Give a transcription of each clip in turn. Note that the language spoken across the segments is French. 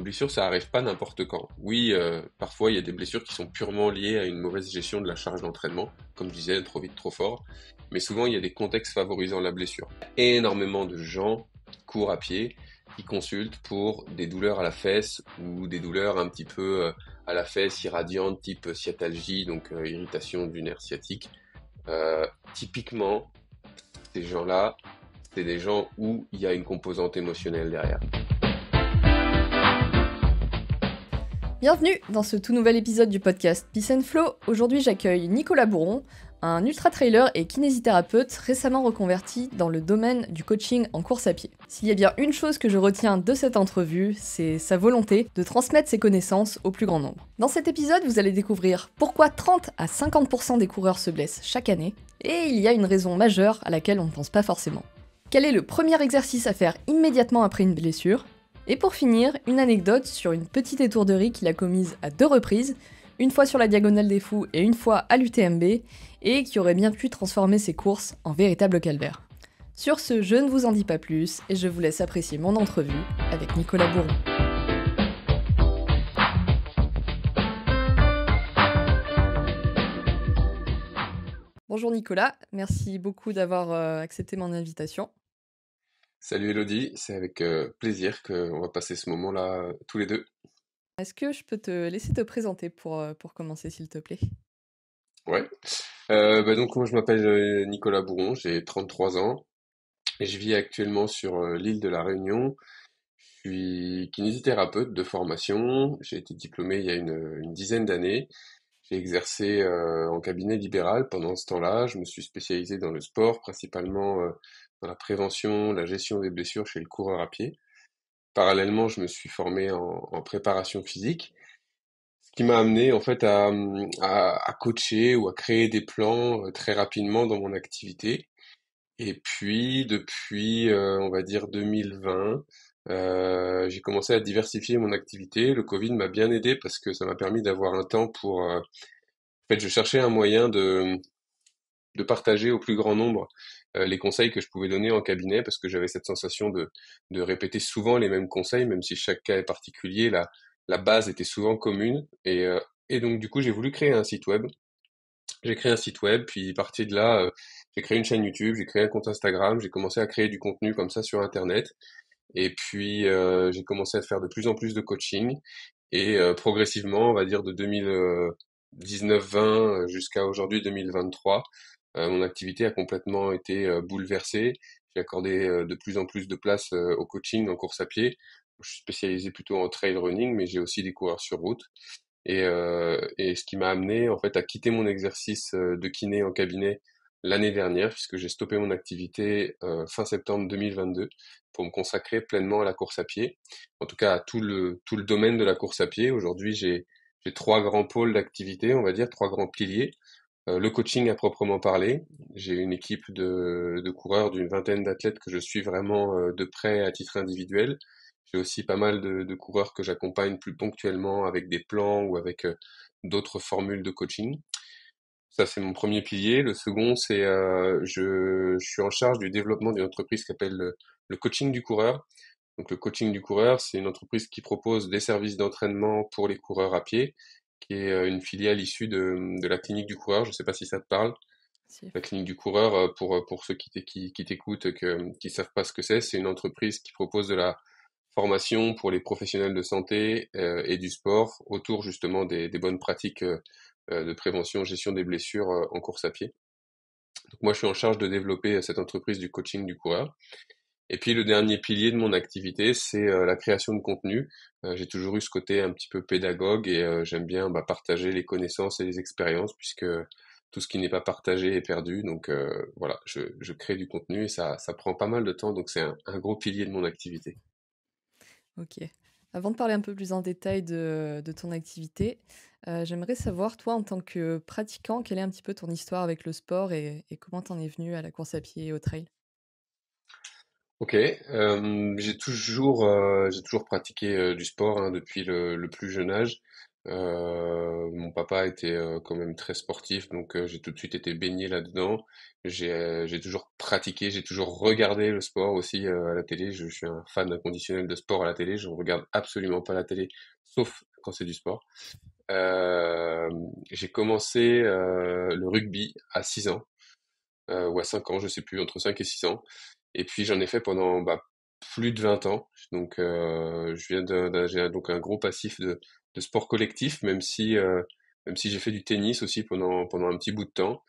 blessure, ça arrive pas n'importe quand. Oui, parfois il y a des blessures qui sont purement liées à une mauvaise gestion de la charge d'entraînement, comme je disais, trop vite, trop fort. Mais souvent, il y a des contextes favorisant la blessure. Énormément de gens qui courent à pied, qui consultent pour des douleurs à la fesse ou des douleurs un petit peu à la fesse irradiantes, type sciatalgie, donc irritation du nerf sciatique. Typiquement, ces gens-là, c'est des gens où il y a une composante émotionnelle derrière. Bienvenue dans ce tout nouvel épisode du podcast Peace and Flow. Aujourd'hui, j'accueille Nicolas Bourron, un ultra-trailer et kinésithérapeute récemment reconverti dans le domaine du coaching en course à pied. S'il y a bien une chose que je retiens de cette entrevue, c'est sa volonté de transmettre ses connaissances au plus grand nombre. Dans cet épisode, vous allez découvrir pourquoi 30 à 50% des coureurs se blessent chaque année, et il y a une raison majeure à laquelle on ne pense pas forcément. Quel est le premier exercice à faire immédiatement après une blessure ? Et pour finir, une anecdote sur une petite étourderie qu'il a commise à 2 reprises, une fois sur la Diagonale des Fous et une fois à l'UTMB, et qui aurait bien pu transformer ses courses en véritable calvaire. Sur ce, je ne vous en dis pas plus, et je vous laisse apprécier mon entrevue avec Nicolas Bourron. Bonjour Nicolas, merci beaucoup d'avoir accepté mon invitation. Salut Elodie, c'est avec plaisir qu'on va passer ce moment-là tous les deux. Est-ce que je peux te laisser te présenter pour commencer, s'il te plaît ? Ouais. Donc moi je m'appelle Nicolas Bourron, j'ai 33 ans et je vis actuellement sur l'île de la Réunion. Je suis kinésithérapeute de formation, j'ai été diplômé il y a une dizaine d'années. J'ai exercé en cabinet libéral pendant ce temps-là. Je me suis spécialisé dans le sport, principalement dans la prévention, la gestion des blessures chez le coureur à pied. Parallèlement, je me suis formé en préparation physique, ce qui m'a amené en fait à coacher ou à créer des plans très rapidement dans mon activité. Et puis, depuis, on va dire 2020, j'ai commencé à diversifier mon activité. Le Covid m'a bien aidé parce que ça m'a permis d'avoir un temps pour... En fait, je cherchais un moyen de partager au plus grand nombre les conseils que je pouvais donner en cabinet parce que j'avais cette sensation de répéter souvent les mêmes conseils, même si chaque cas est particulier, la base était souvent commune. Et donc, du coup, j'ai voulu créer un site web. J'ai créé un site web, puis parti de là, j'ai créé une chaîne YouTube, j'ai créé un compte Instagram, j'ai commencé à créer du contenu comme ça sur Internet. Et puis, j'ai commencé à faire de plus en plus de coaching. Et progressivement, on va dire de 2019-20 jusqu'à aujourd'hui 2023, mon activité a complètement été bouleversée. J'ai accordé de plus en plus de place au coaching en course à pied. Je suis spécialisé plutôt en trail running, mais j'ai aussi des coureurs sur route. Et ce qui m'a amené en fait à quitter mon exercice de kiné en cabinet l'année dernière, puisque j'ai stoppé mon activité fin septembre 2022 pour me consacrer pleinement à la course à pied, en tout cas à tout le domaine de la course à pied. Aujourd'hui, j'ai 3 grands pôles d'activité, on va dire, 3 grands piliers. Le coaching à proprement parler. J'ai une équipe de coureurs d'une vingtaine d'athlètes que je suis vraiment de près à titre individuel. J'ai aussi pas mal de coureurs que j'accompagne plus ponctuellement avec des plans ou avec d'autres formules de coaching. Ça, c'est mon premier pilier. Le second, c'est je suis en charge du développement d'une entreprise qui s'appelle le coaching du coureur. Donc le coaching du coureur, c'est une entreprise qui propose des services d'entraînement pour les coureurs à pied, qui est une filiale issue de la clinique du coureur. Je ne sais pas si ça te parle. Si. La clinique du coureur, pour ceux qui t'écoutent, qui savent pas ce que c'est une entreprise qui propose de la formation pour les professionnels de santé et du sport autour justement des bonnes pratiques de prévention, gestion des blessures en course à pied. Donc moi, je suis en charge de développer cette entreprise du coaching du coureur. Et puis le dernier pilier de mon activité, c'est la création de contenu. J'ai toujours eu ce côté un petit peu pédagogue et j'aime bien partager les connaissances et les expériences puisque tout ce qui n'est pas partagé est perdu. Donc voilà, je crée du contenu et ça prend pas mal de temps, donc c'est un gros pilier de mon activité. Ok. Avant de parler un peu plus en détail de ton activité, j'aimerais savoir, toi, en tant que pratiquant, quelle est un petit peu ton histoire avec le sport et comment t'en es venu à la course à pied et au trail? Ok, j'ai toujours pratiqué du sport hein, depuis le plus jeune âge. Mon papa était quand même très sportif, donc j'ai tout de suite été baigné là-dedans. J'ai toujours pratiqué, j'ai toujours regardé le sport aussi à la télé. Je suis un fan inconditionnel de sport à la télé. Je ne regarde absolument pas la télé, sauf quand c'est du sport. Euh, j'ai commencé le rugby à 6 ans, ou à 5 ans, je sais plus, entre 5 et 6 ans. Et puis j'en ai fait pendant plus de 20 ans. Donc j'ai donc un gros passif de sport collectif, même si j'ai fait du tennis aussi pendant un petit bout de temps.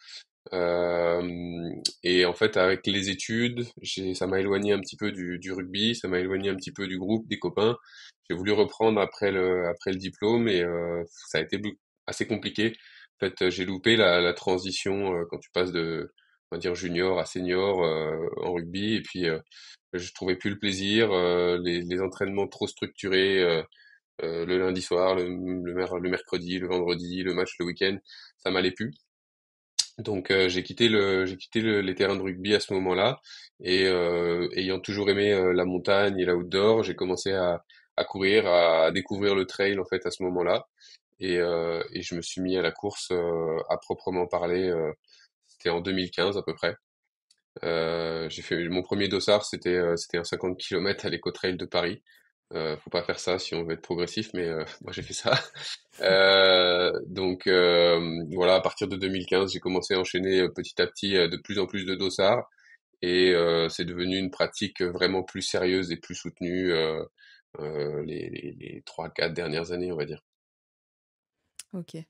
Et en fait, avec les études, ça m'a éloigné un petit peu du rugby, ça m'a éloigné un petit peu du groupe, des copains. J'ai voulu reprendre après le diplôme et ça a été assez compliqué. En fait, j'ai loupé la transition quand tu passes on va dire, junior à senior en rugby. Et puis, je trouvais plus le plaisir, les entraînements trop structurés le lundi soir, le mercredi, le vendredi, le match le week-end, ça m'allait plus. Donc les terrains de rugby à ce moment-là et ayant toujours aimé la montagne et l'outdoor, j'ai commencé à courir, à découvrir le trail en fait à ce moment-là et je me suis mis à la course à proprement parler. C'était en 2015 à peu près. J'ai fait mon premier dossard, c'était un 50 km à l'Eco-Trail de Paris. Faut pas faire ça si on veut être progressif, mais moi j'ai fait ça. Voilà, à partir de 2015, j'ai commencé à enchaîner petit à petit de plus en plus de dossards et c'est devenu une pratique vraiment plus sérieuse et plus soutenue les 3-4 dernières années, on va dire. Ok. Et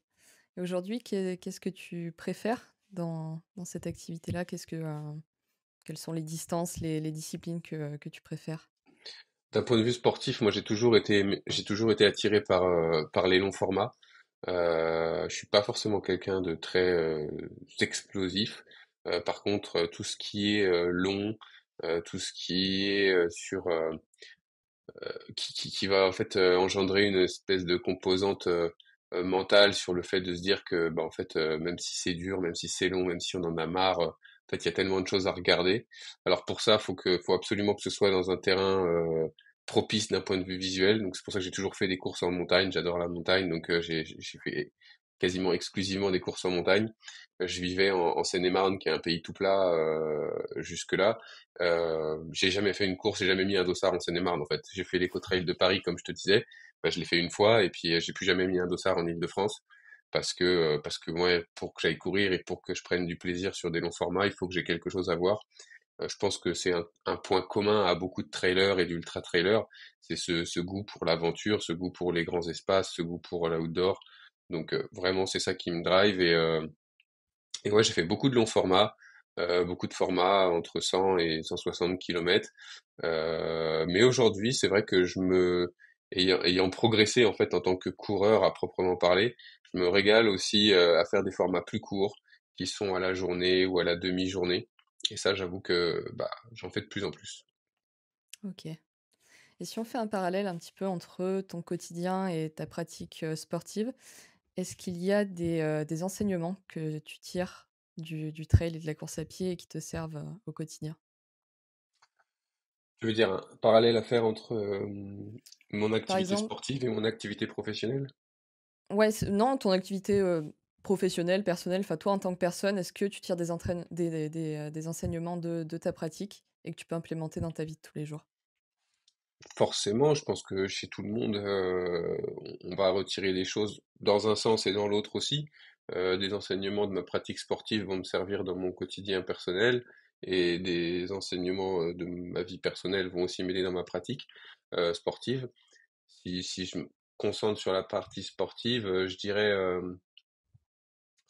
aujourd'hui, qu'est-ce que tu préfères dans cette activité-là? Quelles sont les distances, les disciplines que tu préfères? D'un point de vue sportif, moi j'ai toujours été attiré par les longs formats. Je suis pas forcément quelqu'un de très explosif. Par contre, tout ce qui est long, tout ce qui est qui va en fait engendrer une espèce de composante mentale sur le fait de se dire que bah, en fait même si c'est dur, même si c'est long, même si on en a marre, en fait il y a tellement de choses à regarder. Alors pour ça, faut absolument que ce soit dans un terrain propice d'un point de vue visuel. Donc c'est pour ça que j'ai toujours fait des courses en montagne. J'adore la montagne, donc j'ai fait quasiment exclusivement des courses en montagne. Je vivais en Seine-et-Marne, qui est un pays tout plat jusque-là. J'ai jamais fait une course, j'ai jamais mis un dossard en Seine-et-Marne en fait. J'ai fait l'Eco-Trail de Paris comme je te disais, bah, je l'ai fait une fois et puis j'ai plus jamais mis un dossard en Île-de-France parce que moi pour que j'aille courir et pour que je prenne du plaisir sur des longs formats, il faut que j'ai quelque chose à voir. Je pense que c'est un point commun à beaucoup de trailers et d'ultra-trailers, c'est ce goût pour l'aventure, ce goût pour les grands espaces, ce goût pour l'outdoor. Donc vraiment c'est ça qui me drive et ouais, j'ai fait beaucoup de longs formats, beaucoup de formats entre 100 et 160 kilomètres. Mais aujourd'hui, c'est vrai que ayant progressé en fait en tant que coureur à proprement parler, je me régale aussi à faire des formats plus courts qui sont à la journée ou à la demi-journée. Et ça, j'avoue que bah, j'en fais de plus en plus. Ok. Et si on fait un parallèle un petit peu entre ton quotidien et ta pratique sportive, est-ce qu'il y a des enseignements que tu tires du trail et de la course à pied et qui te servent au quotidien? Tu veux dire un parallèle à faire entre mon Par activité exemple, sportive et mon activité professionnelle? ouais, non, ton activité professionnelle, personnelle, enfin toi en tant que personne, est-ce que tu tires des enseignements de ta pratique et que tu peux implémenter dans ta vie de tous les jours? Forcément, je pense que chez tout le monde, on va retirer des choses dans un sens et dans l'autre aussi. Des enseignements de ma pratique sportive vont me servir dans mon quotidien personnel et des enseignements de ma vie personnelle vont aussi m'aider dans ma pratique sportive. Si je me concentre sur la partie sportive, je dirais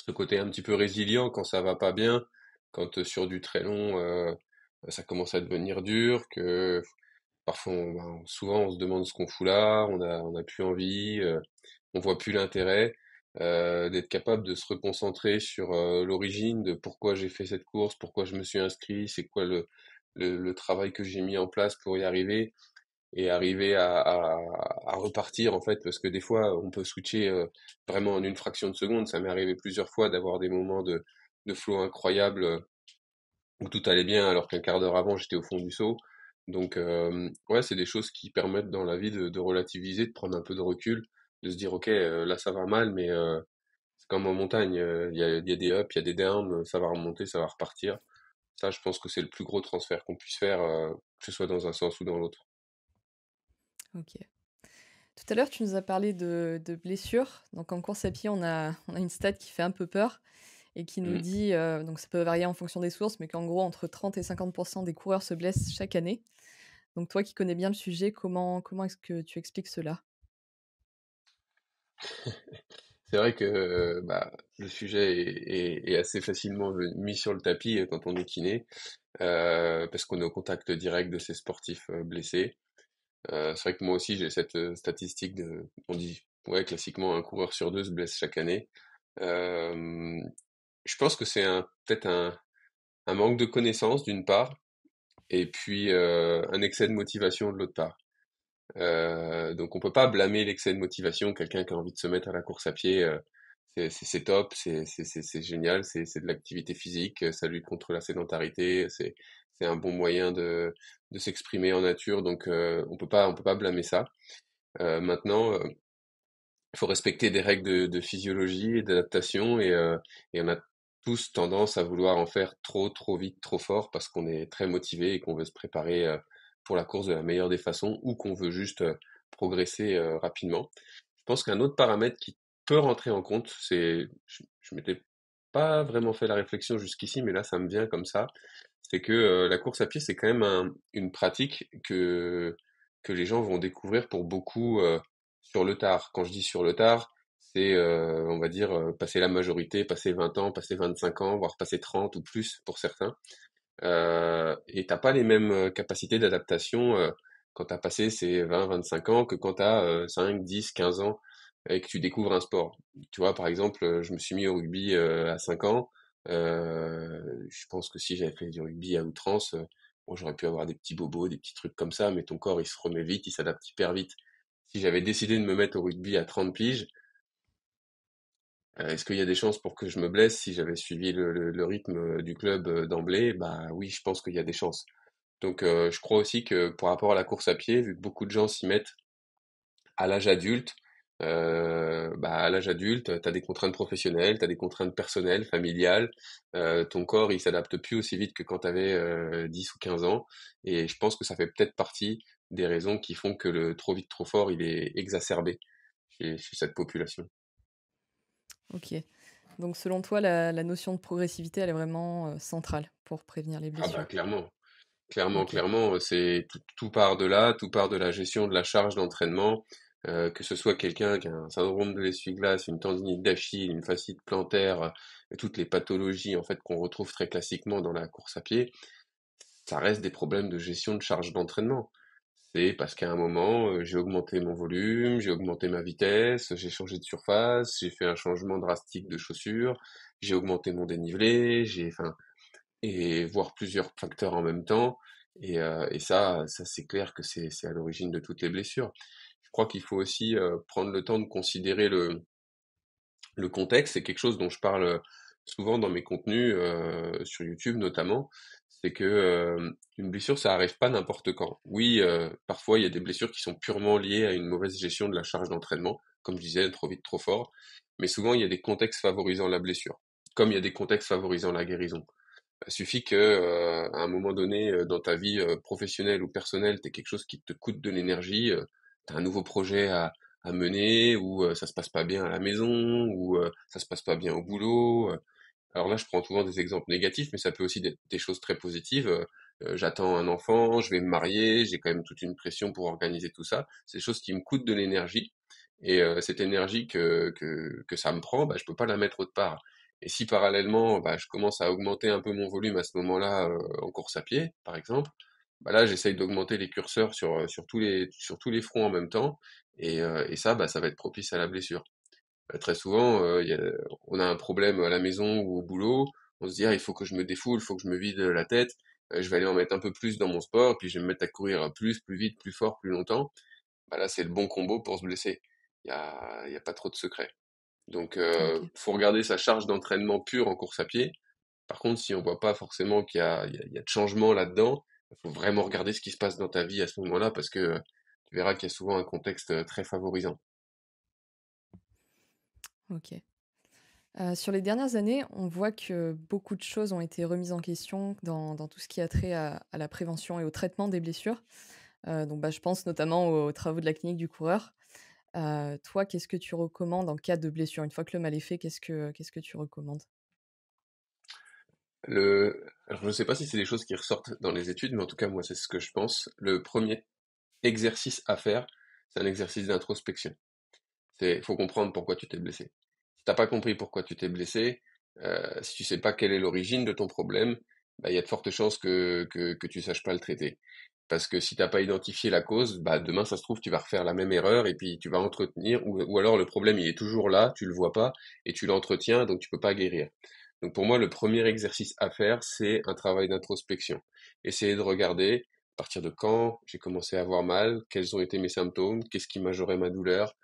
ce côté un petit peu résilient quand ça va pas bien, quand sur du très long, ça commence à devenir dur, que parfois, souvent, on se demande ce qu'on fout là, on a plus envie, on voit plus l'intérêt, d'être capable de se reconcentrer sur l'origine de pourquoi j'ai fait cette course, pourquoi je me suis inscrit, c'est quoi le travail que j'ai mis en place pour y arriver et arriver à repartir en fait, parce que des fois, on peut switcher vraiment en une fraction de seconde. Ça m'est arrivé plusieurs fois d'avoir des moments de flow incroyables où tout allait bien alors qu'un quart d'heure avant j'étais au fond du seau. Donc ouais, c'est des choses qui permettent dans la vie de relativiser, de prendre un peu de recul, de se dire, ok, là ça va mal, mais c'est comme en montagne, il y a des ups, il y a des downs, ça va remonter, ça va repartir. Ça, je pense que c'est le plus gros transfert qu'on puisse faire, que ce soit dans un sens ou dans l'autre. Ok. Tout à l'heure, tu nous as parlé de blessures. Donc en course à pied, on a une stat qui fait un peu peur et qui nous Mm. dit, donc ça peut varier en fonction des sources, mais qu'en gros, entre 30 et 50% des coureurs se blessent chaque année. Donc toi qui connais bien le sujet, comment est-ce que tu expliques cela? C'est vrai que bah, le sujet est assez facilement mis sur le tapis quand on est kiné, parce qu'on est au contact direct de ces sportifs blessés. C'est vrai que moi aussi j'ai cette statistique on dit, ouais, classiquement un coureur sur deux se blesse chaque année. Euh, je pense que c'est peut-être un manque de connaissances d'une part, et puis un excès de motivation de l'autre part. Donc on peut pas blâmer l'excès de motivation. Quelqu'un qui a envie de se mettre à la course à pied, c'est top, c'est génial, c'est de l'activité physique, ça lutte contre la sédentarité, c'est un bon moyen de s'exprimer en nature. Donc on peut pas blâmer ça. Maintenant, il faut respecter des règles de physiologie et d'adaptation, et on a tous tendance à vouloir en faire trop, trop vite, trop fort parce qu'on est très motivé et qu'on veut se préparer pour la course de la meilleure des façons, ou qu'on veut juste progresser rapidement. Je pense qu'un autre paramètre qui peut rentrer en compte, je m'étais pas vraiment fait la réflexion jusqu'ici, mais là ça me vient comme ça, c'est que la course à pied, c'est quand même une pratique que les gens vont découvrir pour beaucoup sur le tard. Quand je dis sur le tard, c'est, on va dire, passer la majorité, passer 20 ans, passer 25 ans, voire passer 30 ou plus pour certains. Et t'as pas les mêmes capacités d'adaptation quand t'as passé ces 20, 25 ans que quand t'as 5, 10, 15 ans et que tu découvres un sport. Tu vois, par exemple, je me suis mis au rugby à 5 ans. Je pense que si j'avais fait du rugby à outrance, bon, j'aurais pu avoir des petits bobos, des petits trucs comme ça, mais ton corps, il se remet vite, il s'adapte hyper vite. Si j'avais décidé de me mettre au rugby à 30 piges, est-ce qu'il y a des chances pour que je me blesse si j'avais suivi le rythme du club d'emblée? Bah oui, je pense qu'il y a des chances. Donc je crois aussi que par rapport à la course à pied, vu que beaucoup de gens s'y mettent à l'âge adulte, bah, à l'âge adulte, tu as des contraintes professionnelles, tu as des contraintes personnelles, familiales, ton corps il s'adapte plus aussi vite que quand tu avais 10 ou 15 ans, et je pense que ça fait peut-être partie des raisons qui font que le trop vite trop fort il est exacerbé chez cette population. Ok. Donc selon toi, la notion de progressivité, elle est vraiment centrale pour prévenir les Ah bah blessures. clairement. Clairement, Ok. clairement, c'est tout part de là, tout part de la gestion de la charge d'entraînement, que ce soit quelqu'un qui a un syndrome de l'essuie-glace, une tendinite d'Achille, une fasciite plantaire, toutes les pathologies en fait qu'on retrouve très classiquement dans la course à pied, ça reste des problèmes de gestion de charge d'entraînement. C'est parce qu'à un moment, j'ai augmenté mon volume, j'ai augmenté ma vitesse, j'ai changé de surface, j'ai fait un changement drastique de chaussures, j'ai augmenté mon dénivelé, enfin, et voir plusieurs facteurs en même temps. Et ça c'est clair que c'est à l'origine de toutes les blessures. Je crois qu'il faut aussi prendre le temps de considérer le contexte. C'est quelque chose dont je parle souvent dans mes contenus, sur YouTube notamment. C'est que une blessure, ça arrive pas n'importe quand. Oui, parfois il y a des blessures qui sont purement liées à une mauvaise gestion de la charge d'entraînement, comme je disais, trop vite, trop fort. Mais souvent, il y a des contextes favorisant la blessure, comme il y a des contextes favorisant la guérison. Il suffit que, à un moment donné, dans ta vie professionnelle ou personnelle, tu quelque chose qui te coûte de l'énergie, tu as un nouveau projet à mener, ou ça se passe pas bien à la maison, ou ça se passe pas bien au boulot. Alors là, je prends souvent des exemples négatifs, mais ça peut aussi être des choses très positives. J'attends un enfant, je vais me marier, j'ai quand même toute une pression pour organiser tout ça. C'est des choses qui me coûtent de l'énergie. Et cette énergie que ça me prend, bah, je peux pas la mettre autre part. Et si parallèlement, bah, je commence à augmenter un peu mon volume à ce moment-là, en course à pied, par exemple, bah là, j'essaye d'augmenter les curseurs sur tous les fronts en même temps. Et ça, bah, ça va être propice à la blessure. Très souvent, on a un problème à la maison ou au boulot, on se dit: «Ah, il faut que je me défoule, il faut que je me vide la tête, je vais aller en mettre un peu plus dans mon sport, puis je vais me mettre à courir plus, plus vite, plus fort, plus longtemps». Bah là, c'est le bon combo pour se blesser. Il y a pas trop de secret. Donc, Ok. faut regarder sa charge d'entraînement pure en course à pied. Par contre, si on voit pas forcément qu'il y a de changement là-dedans, il faut vraiment regarder ce qui se passe dans ta vie à ce moment-là, parce que tu verras qu'il y a souvent un contexte très favorisant. Ok. Sur les dernières années, on voit que beaucoup de choses ont été remises en question dans tout ce qui a trait à la prévention et au traitement des blessures. Donc, je pense notamment aux travaux de la clinique du coureur. Toi, qu'est-ce que tu recommandes en cas de blessure? Une fois que le mal est fait, qu'est-ce que tu recommandes? Alors, je ne sais pas si c'est des choses qui ressortent dans les études, mais en tout cas, moi, c'est ce que je pense. Le premier exercice à faire, c'est un exercice d'introspection. Faut comprendre pourquoi tu t'es blessé. Si t'as pas compris pourquoi tu t'es blessé, si tu sais pas quelle est l'origine de ton problème, bah, il y a de fortes chances que tu saches pas le traiter. Parce que si t'as pas identifié la cause, bah, demain, ça se trouve, tu vas refaire la même erreur et puis tu vas entretenir, ou alors le problème, il est toujours là, tu le vois pas, et tu l'entretiens, donc tu peux pas guérir. Donc pour moi, le premier exercice à faire, c'est un travail d'introspection. Essayer de regarder à partir de quand j'ai commencé à avoir mal, quels ont été mes symptômes, qu'est-ce qui majorait ma douleur,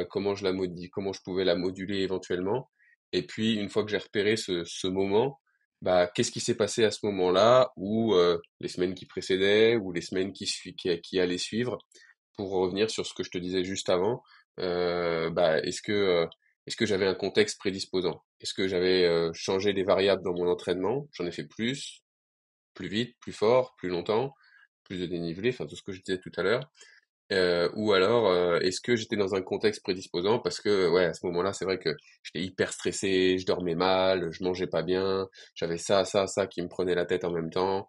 comment je pouvais la moduler éventuellement. Et puis, une fois que j'ai repéré ce moment, bah, qu'est-ce qui s'est passé à ce moment-là, ou les semaines qui précédaient, ou les semaines qui allaient suivre, pour revenir sur ce que je te disais juste avant. Bah, est-ce que j'avais un contexte prédisposant? Est-ce que j'avais changé des variables dans mon entraînement? J'en ai fait plus vite, plus fort, plus longtemps, plus de dénivelé, enfin tout ce que je disais tout à l'heure. Ou alors, est-ce que j'étais dans un contexte prédisposant parce que, ouais, à ce moment-là, c'est vrai que j'étais hyper stressé, je dormais mal, je mangeais pas bien, j'avais ça qui me prenait la tête en même temps,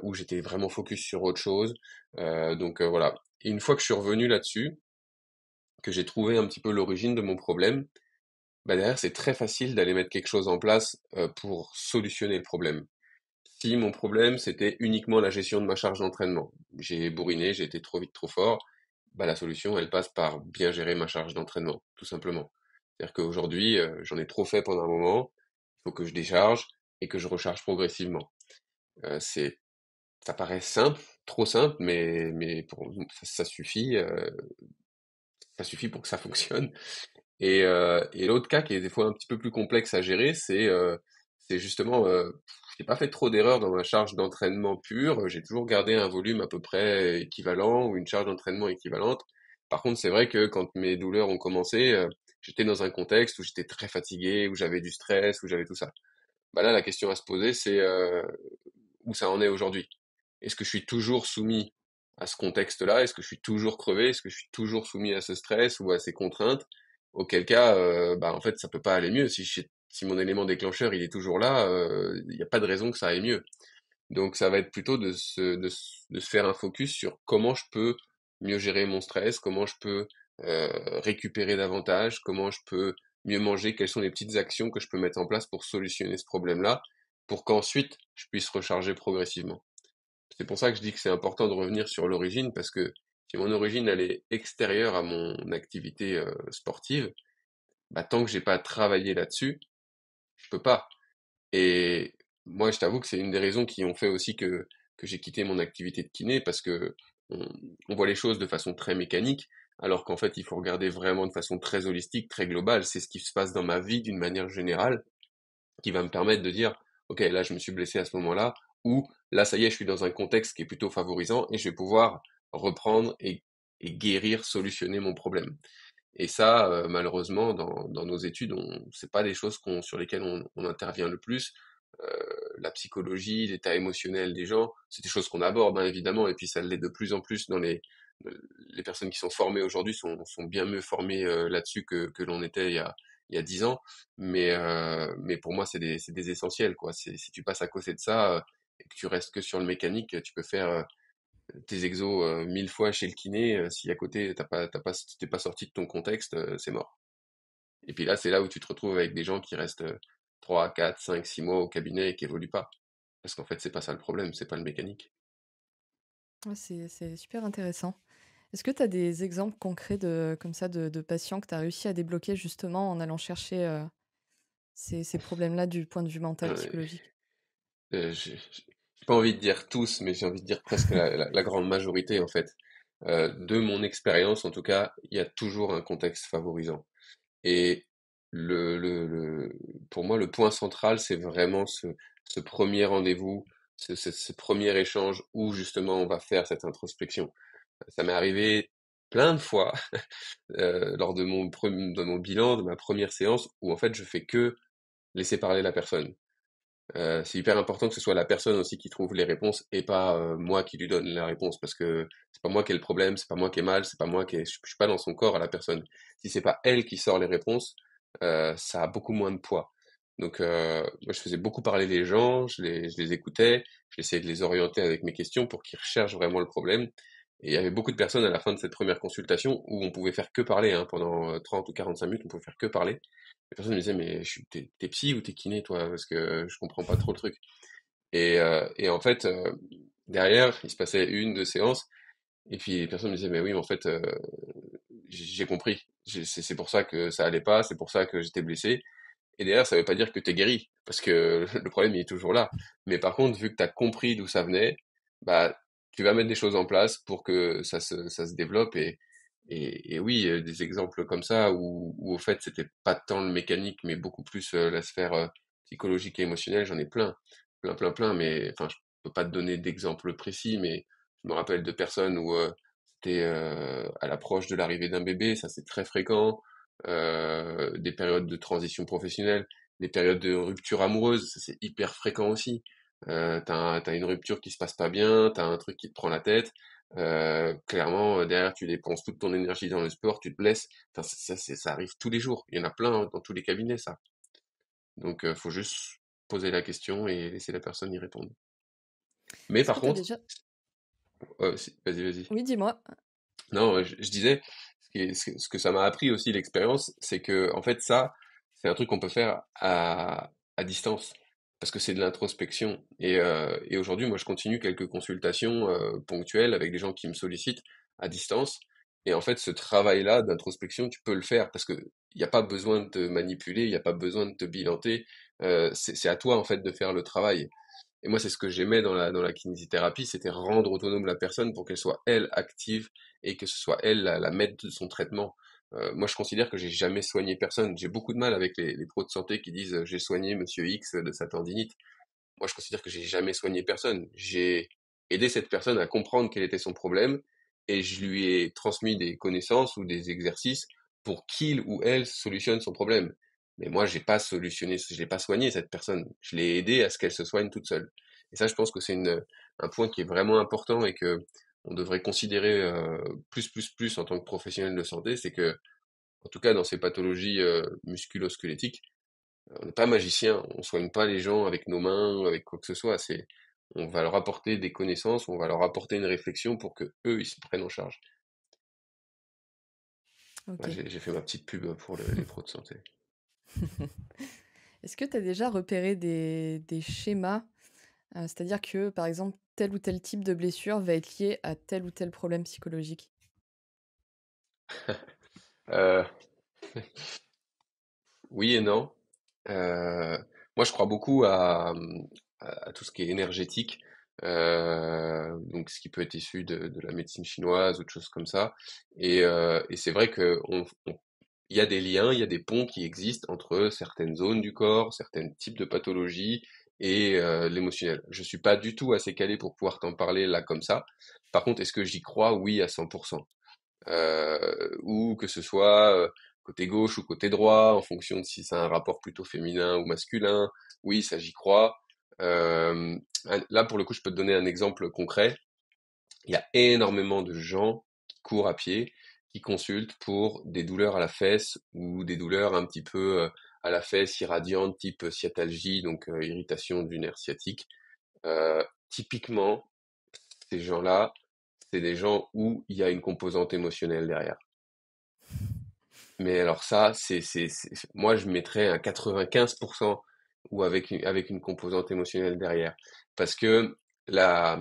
ou j'étais vraiment focus sur autre chose. Donc voilà. Et une fois que je suis revenu là-dessus, que j'ai trouvé un petit peu l'origine de mon problème, bah derrière, c'est très facile d'aller mettre quelque chose en place pour solutionner le problème. Si mon problème, c'était uniquement la gestion de ma charge d'entraînement, j'ai bourriné, j'ai été trop vite, trop fort, bah, la solution, elle passe par bien gérer ma charge d'entraînement, tout simplement. C'est-à-dire qu'aujourd'hui, j'en ai trop fait pendant un moment, il faut que je décharge et que je recharge progressivement. C'est, ça paraît simple, trop simple, mais ça suffit pour que ça fonctionne. Et l'autre cas qui est des fois un petit peu plus complexe à gérer, c'est justement, j'ai pas fait trop d'erreurs dans ma charge d'entraînement pure. J'ai toujours gardé un volume à peu près équivalent ou une charge d'entraînement équivalente. Par contre, c'est vrai que quand mes douleurs ont commencé, j'étais dans un contexte où j'étais très fatigué, où j'avais du stress, où j'avais tout ça. Bah là, la question à se poser, c'est où ça en est aujourd'hui. Est-ce que je suis toujours soumis à ce contexte-là? Est-ce que je suis toujours crevé? Est-ce que je suis toujours soumis à ce stress ou à ces contraintes? Auquel cas, bah en fait, ça peut pas aller mieux. Si mon élément déclencheur il est toujours là, il n'y a pas de raison que ça aille mieux. Donc ça va être plutôt de se faire un focus sur comment je peux mieux gérer mon stress, comment je peux récupérer davantage, comment je peux mieux manger, quelles sont les petites actions que je peux mettre en place pour solutionner ce problème-là, pour qu'ensuite je puisse recharger progressivement. C'est pour ça que je dis que c'est important de revenir sur l'origine, parce que si mon origine elle est extérieure à mon activité sportive, bah tant que j'ai pas travaillé là-dessus, je peux pas. Et moi, je t'avoue que c'est une des raisons qui ont fait aussi que j'ai quitté mon activité de kiné, parce que on, on voit les choses de façon très mécanique, alors qu'en fait, il faut regarder vraiment de façon très holistique, très globale. C'est ce qui se passe dans ma vie d'une manière générale qui va me permettre de dire, ok, là, je me suis blessé à ce moment-là, ou là, ça y est, je suis dans un contexte qui est plutôt favorisant et je vais pouvoir reprendre et guérir, solutionner mon problème. Et ça, malheureusement, dans nos études, c'est pas des choses sur lesquelles on intervient le plus. La psychologie, l'état émotionnel des gens, c'est des choses qu'on aborde, hein, évidemment, et puis ça l'est de plus en plus les personnes qui sont formées aujourd'hui sont bien mieux formées là-dessus que l'on était il y a 10 ans. Mais pour moi, c'est des essentiels, quoi. Si tu passes à côté de ça, et que tu restes que sur le mécanique, tu peux faire tes exos 1000 fois chez le kiné, si à côté t'es pas sorti de ton contexte, c'est mort. Et puis là, c'est là où tu te retrouves avec des gens qui restent 3, 4, 5, 6 mois au cabinet et qui évoluent pas. Parce qu'en fait, c'est pas ça le problème, c'est pas le mécanique. Ouais, c'est super intéressant. Est-ce que tu as des exemples concrets comme ça de patients que tu as réussi à débloquer justement en allant chercher ces problèmes-là du point de vue mental, Euh, psychologique? j'ai pas envie de dire tous, mais j'ai envie de dire presque la grande majorité en fait. De mon expérience, en tout cas, il y a toujours un contexte favorisant. Et pour moi, le point central, c'est vraiment ce premier rendez-vous, ce premier échange où justement on va faire cette introspection. Ça m'est arrivé plein de fois lors de mon bilan, de ma première séance, où en fait je fais que laisser parler la personne. C'est hyper important que ce soit la personne aussi qui trouve les réponses et pas moi qui lui donne la réponse parce que c'est pas moi qui ai le problème, c'est pas moi qui ai mal, c'est pas moi je suis pas dans son corps à la personne. Si c'est pas elle qui sort les réponses, ça a beaucoup moins de poids. Donc moi je faisais beaucoup parler les gens, je les écoutais, j'essayais de les orienter avec mes questions pour qu'ils recherchent vraiment le problème. Et il y avait beaucoup de personnes à la fin de cette première consultation où on pouvait faire que parler, hein, pendant 30 ou 45 minutes, on pouvait faire que parler. Les personnes me disaient, mais t'es psy ou t'es kiné, toi? Parce que je comprends pas trop le truc. Et en fait, derrière, il se passait une, deux séances, et puis les personnes me disaient, mais oui, mais en fait, j'ai compris. C'est pour ça que ça allait pas, c'est pour ça que j'étais blessé. Et derrière, ça veut pas dire que t'es guéri, parce que le problème, il est toujours là. Mais par contre, vu que t'as compris d'où ça venait, bah, tu vas mettre des choses en place pour que ça se développe. Et oui, des exemples comme ça, où au fait, c'était pas tant le mécanique, mais beaucoup plus la sphère psychologique et émotionnelle, j'en ai plein. Plein, plein, plein. Mais enfin, je peux pas te donner d'exemples précis, mais je me rappelle de personnes où c'était à l'approche de l'arrivée d'un bébé, ça c'est très fréquent, des périodes de transition professionnelle, des périodes de rupture amoureuse, ça c'est hyper fréquent aussi. T'as une rupture qui se passe pas bien, t'as un truc qui te prend la tête. Clairement, derrière, tu dépenses toute ton énergie dans le sport, tu te blesses. Enfin, ça arrive tous les jours. Il y en a plein, hein, dans tous les cabinets, ça. Donc, faut juste poser la question et laisser la personne y répondre. Mais Est-ce par que tu as contre, déjà... vas-y, vas-y. Oui, dis-moi. Non, je disais, ce que ça m'a appris aussi l'expérience, c'est que en fait ça, c'est un truc qu'on peut faire à distance, parce que c'est de l'introspection. Et aujourd'hui, moi, je continue quelques consultations ponctuelles avec des gens qui me sollicitent à distance. Et en fait, ce travail-là d'introspection, tu peux le faire parce que il n'y a pas besoin de te manipuler, il n'y a pas besoin de te bilanter. C'est à toi en fait de faire le travail. Et moi, c'est ce que j'aimais dans la kinésithérapie, c'était rendre autonome la personne pour qu'elle soit, elle, active et que ce soit elle la maître de son traitement. Moi, je considère que j'ai jamais soigné personne. J'ai beaucoup de mal avec les pros de santé qui disent j'ai soigné Monsieur X de sa tendinite. Moi, je considère que j'ai jamais soigné personne. J'ai aidé cette personne à comprendre quel était son problème et je lui ai transmis des connaissances ou des exercices pour qu'il ou elle solutionne son problème. Mais moi, j'ai pas solutionné, je l'ai pas soigné cette personne. Je l'ai aidé à ce qu'elle se soigne toute seule. Et ça, je pense que c'est un point qui est vraiment important et que on devrait considérer plus en tant que professionnel de santé, c'est que, en tout cas dans ces pathologies musculo-squelettiques, on n'est pas magicien, on soigne pas les gens avec nos mains, avec quoi que ce soit. On va leur apporter des connaissances, on va leur apporter une réflexion pour que eux, ils se prennent en charge. Ok. Là, j'ai fait ma petite pub pour les pros de santé. Est-ce que tu as déjà repéré des schémas, c'est-à-dire que, par exemple, tel ou tel type de blessure va être lié à tel ou tel problème psychologique? Euh, oui et non. Moi, je crois beaucoup à tout ce qui est énergétique, donc ce qui peut être issu de la médecine chinoise ou de choses comme ça. Et c'est vrai que il y a des liens, il y a des ponts qui existent entre certaines zones du corps, certains types de pathologies et l'émotionnel. Je suis pas du tout assez calé pour pouvoir t'en parler là comme ça. Par contre, est-ce que j'y crois? Oui, à 100%. Ou que ce soit côté gauche ou côté droit, en fonction de si c'est un rapport plutôt féminin ou masculin. Oui, ça j'y crois. Là, pour le coup, je peux te donner un exemple concret. Il y a énormément de gens qui courent à pied, qui consultent pour des douleurs à la fesse ou des douleurs un petit peu à la fesse irradiantes, type sciatalgie, donc irritation du nerf sciatique. Typiquement, ces gens-là, c'est des gens où il y a une composante émotionnelle derrière. Mais alors ça, moi je mettrais un 95% ou avec une composante émotionnelle derrière. Parce que la,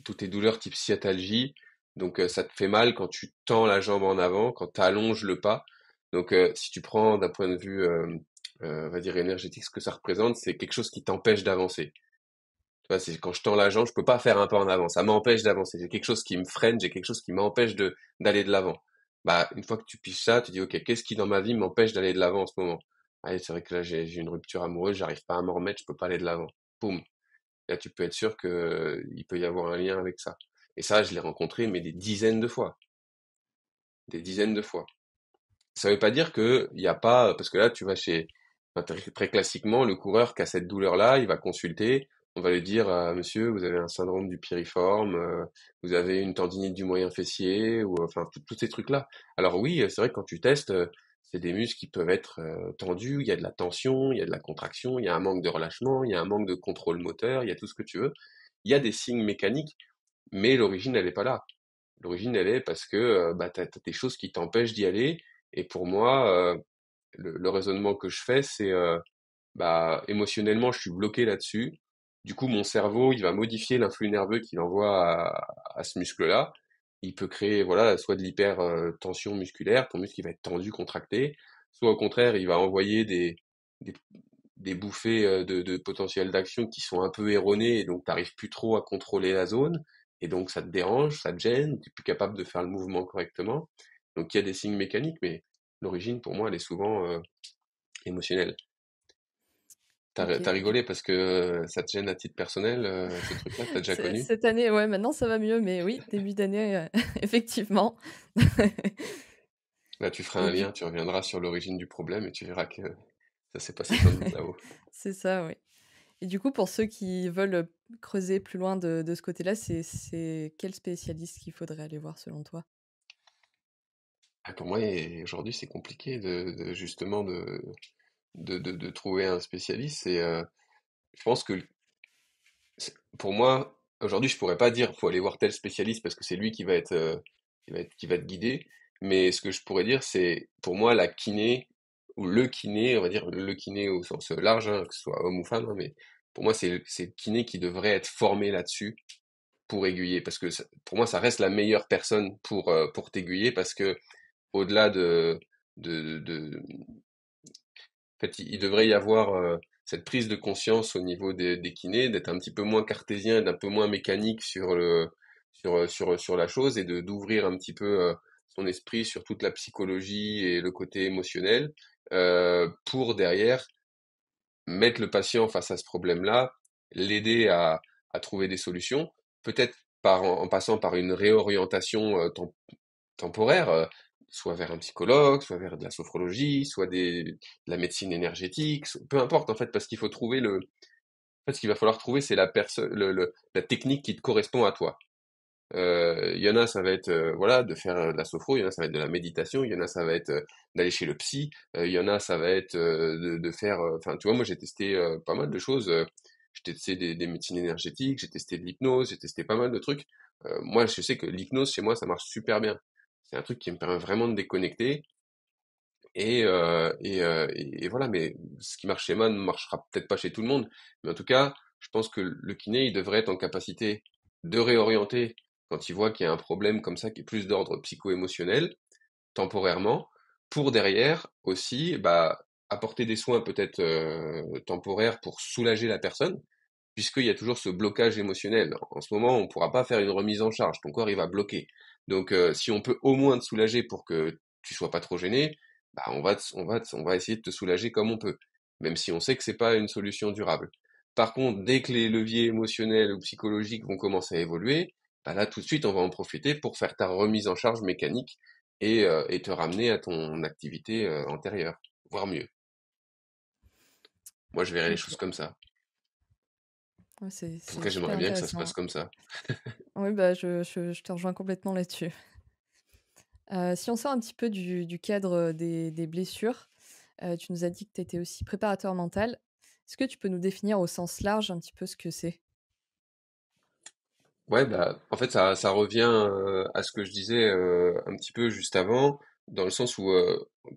toutes tes douleurs type sciatalgie, donc ça te fait mal quand tu tends la jambe en avant, quand tu allonges le pas. Donc si tu prends d'un point de vue, on va dire énergétique, ce que ça représente, c'est quelque chose qui t'empêche d'avancer. Tu vois, c'est quand je tends la jambe, je peux pas faire un pas en avant. Ça m'empêche d'avancer. J'ai quelque chose qui me freine, j'ai quelque chose qui m'empêche d'aller de l'avant. Bah, une fois que tu piges ça, tu dis, OK, qu'est-ce qui dans ma vie m'empêche d'aller de l'avant en ce moment? Ah, c'est vrai que là, j'ai une rupture amoureuse, j'arrive pas à m'en remettre, je peux pas aller de l'avant. Boum. Là, tu peux être sûr que il peut y avoir un lien avec ça. Et ça, je l'ai rencontré, mais des dizaines de fois. des dizaines de fois. Ça veut pas dire que il y a pas, parce que là, tu vas chez, enfin, très classiquement, le coureur qui a cette douleur-là, il va consulter, on va lui dire, monsieur, vous avez un syndrome du piriforme, vous avez une tendinite du moyen fessier, ou enfin, tous ces trucs-là. Alors oui, c'est vrai que quand tu testes, c'est des muscles qui peuvent être tendus, il y a de la tension, il y a de la contraction, il y a un manque de relâchement, il y a un manque de contrôle moteur, il y a tout ce que tu veux. Il y a des signes mécaniques, mais l'origine, elle est pas là. L'origine, elle est parce que bah, t'as des choses qui t'empêchent d'y aller. Et pour moi, le raisonnement que je fais, c'est bah, émotionnellement, je suis bloqué là-dessus. Du coup, mon cerveau, il va modifier l'influx nerveux qu'il envoie à ce muscle-là. Il peut créer, voilà, soit de l'hypertension musculaire, ton muscle il va être tendu, contracté, soit au contraire, il va envoyer des, des bouffées de potentiel d'action qui sont un peu erronées, et donc tu n'arrives plus trop à contrôler la zone, et donc ça te dérange, ça te gêne, tu n'es plus capable de faire le mouvement correctement. Donc il y a des signes mécaniques, mais l'origine, pour moi, elle est souvent émotionnelle. Ok. T'as rigolé parce que ça te gêne à titre personnel, ce truc-là, t'as déjà connu? Cette année, ouais, maintenant ça va mieux, mais oui, début d'année, effectivement. Là, tu feras Et un du lien, tu reviendras sur l'origine du problème et tu verras que ça s'est passé comme là-haut. c'est ça, oui. Et du coup, pour ceux qui veulent, creuser plus loin de ce côté-là, c'est quel spécialiste qu'il faudrait aller voir selon toi? Ah, pour moi, aujourd'hui, c'est compliqué justement de trouver un spécialiste. Je pense que pour moi, aujourd'hui, je pourrais pas dire faut aller voir tel spécialiste parce que c'est lui qui va être, qui va te guider. Mais ce que je pourrais dire, c'est pour moi la kiné ou le kiné, on va dire le kiné au sens large, hein, que ce soit homme ou femme, hein, mais pour moi, c'est le kiné qui devrait être formé là-dessus pour aiguiller, parce que pour moi, ça reste la meilleure personne pour t'aiguiller, parce que au-delà de, en fait, il devrait y avoir cette prise de conscience au niveau des kinés, d'être un petit peu moins cartésien, d'un peu moins mécanique sur la chose et de d'ouvrir un petit peu son esprit sur toute la psychologie et le côté émotionnel pour derrière mettre le patient face à ce problème-là, l'aider à trouver des solutions, peut-être en passant par une réorientation temporaire, soit vers un psychologue, soit vers de la sophrologie, soit de la médecine énergétique, peu importe en fait, parce qu'il faut trouver en fait, ce qu'il va falloir trouver, c'est la personne, la technique qui te correspond à toi. Il y en a, ça va être voilà, de faire de la sophro, il y en a, ça va être de la méditation, il y en a, ça va être d'aller chez le psy, il y en a, ça va être de faire, enfin, tu vois, moi j'ai testé pas mal de choses. J'ai testé des médecines énergétiques, j'ai testé de l'hypnose, j'ai testé pas mal de trucs. Moi, je sais que l'hypnose chez moi, ça marche super bien. C'est un truc qui me permet vraiment de déconnecter. Et voilà, mais ce qui marche chez moi ne marchera peut-être pas chez tout le monde. Mais en tout cas, je pense que le kiné, il devrait être en capacité de réorienter quand il voit qu'il y a un problème comme ça qui est plus d'ordre psycho-émotionnel, temporairement, pour derrière aussi bah, apporter des soins peut-être temporaires pour soulager la personne, puisqu'il y a toujours ce blocage émotionnel. En ce moment, on ne pourra pas faire une remise en charge, ton corps il va bloquer. Donc si on peut au moins te soulager pour que tu sois pas trop gêné, bah, on va essayer de te soulager comme on peut, même si on sait que c'est pas une solution durable. Par contre, dès que les leviers émotionnels ou psychologiques vont commencer à évoluer, bah là tout de suite on va en profiter pour faire ta remise en charge mécanique et te ramener à ton activité antérieure, voire mieux. Moi je verrais les choses OK. comme ça. Ouais, En tout c'est cas, super j'aimerais bien que ça se intéressant. passe comme ça. Oui, bah, je te rejoins complètement là-dessus. Si on sort un petit peu du cadre, des blessures, tu nous as dit que tu étais aussi préparateur mental. Est-ce que tu peux nous définir au sens large un petit peu ce que c'est? Ouais, bah, en fait, ça revient à ce que je disais un petit peu juste avant, dans le sens où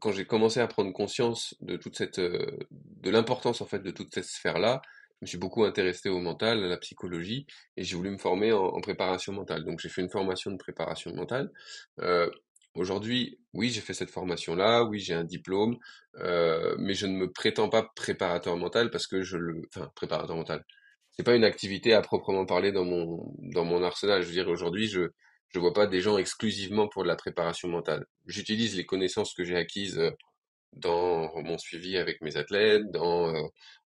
quand j'ai commencé à prendre conscience de de l'importance en fait de toute cette sphère-là, je me suis beaucoup intéressé au mental, à la psychologie, et j'ai voulu me former en préparation mentale. Donc, j'ai fait une formation de préparation mentale. Euh, Aujourd'hui, oui, j'ai fait cette formation-là, oui, j'ai un diplôme, mais je ne me prétends pas préparateur mental parce que enfin, préparateur mental. C'est pas une activité à proprement parler dans mon arsenal. Je veux dire, aujourd'hui, je vois pas des gens exclusivement pour de la préparation mentale. J'utilise les connaissances que j'ai acquises dans mon suivi avec mes athlètes, dans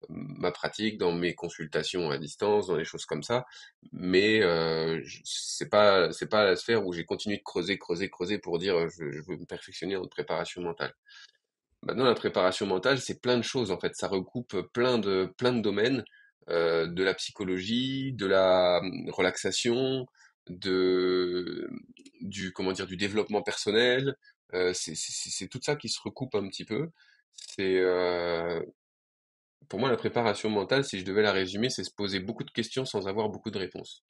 ma pratique, dans mes consultations à distance, dans les choses comme ça. Mais c'est pas la sphère où j'ai continué de creuser, creuser, creuser pour dire je veux me perfectionner en préparation mentale. Maintenant, la préparation mentale, c'est plein de choses en fait. Ça recoupe plein de domaines, de la psychologie, de la relaxation, de comment dire, du développement personnel. C'est tout ça qui se recoupe un petit peu. C'est Pour moi la préparation mentale, si je devais la résumer, c'est se poser beaucoup de questions sans avoir beaucoup de réponses.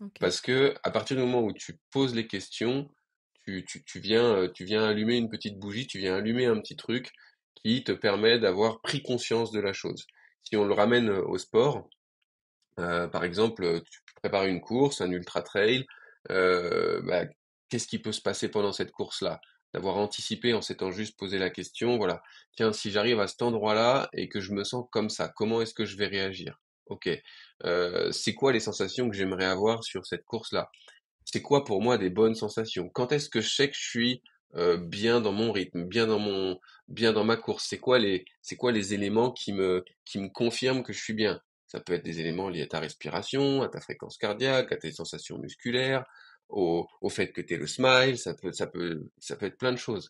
Ok. Parce que à partir du moment où tu poses les questions, tu viens allumer une petite bougie, tu viens allumer un petit truc qui te permet d'avoir pris conscience de la chose. Si on le ramène au sport, par exemple, tu prépares une course, un ultra trail, bah, qu'est-ce qui peut se passer pendant cette course-là? D'avoir anticipé en s'étant juste posé la question, voilà. Tiens, si j'arrive à cet endroit-là et que je me sens comme ça, comment est-ce que je vais réagir? Ok. C'est quoi les sensations que j'aimerais avoir sur cette course-là? C'est quoi pour moi des bonnes sensations? Quand est-ce que je sais que je suis bien dans mon rythme, bien dans ma course? C'est quoi les éléments qui me confirment que je suis bien? Ça peut être des éléments liés à ta respiration, à ta fréquence cardiaque, à tes sensations musculaires, au fait que tu aies le smile, ça peut être plein de choses.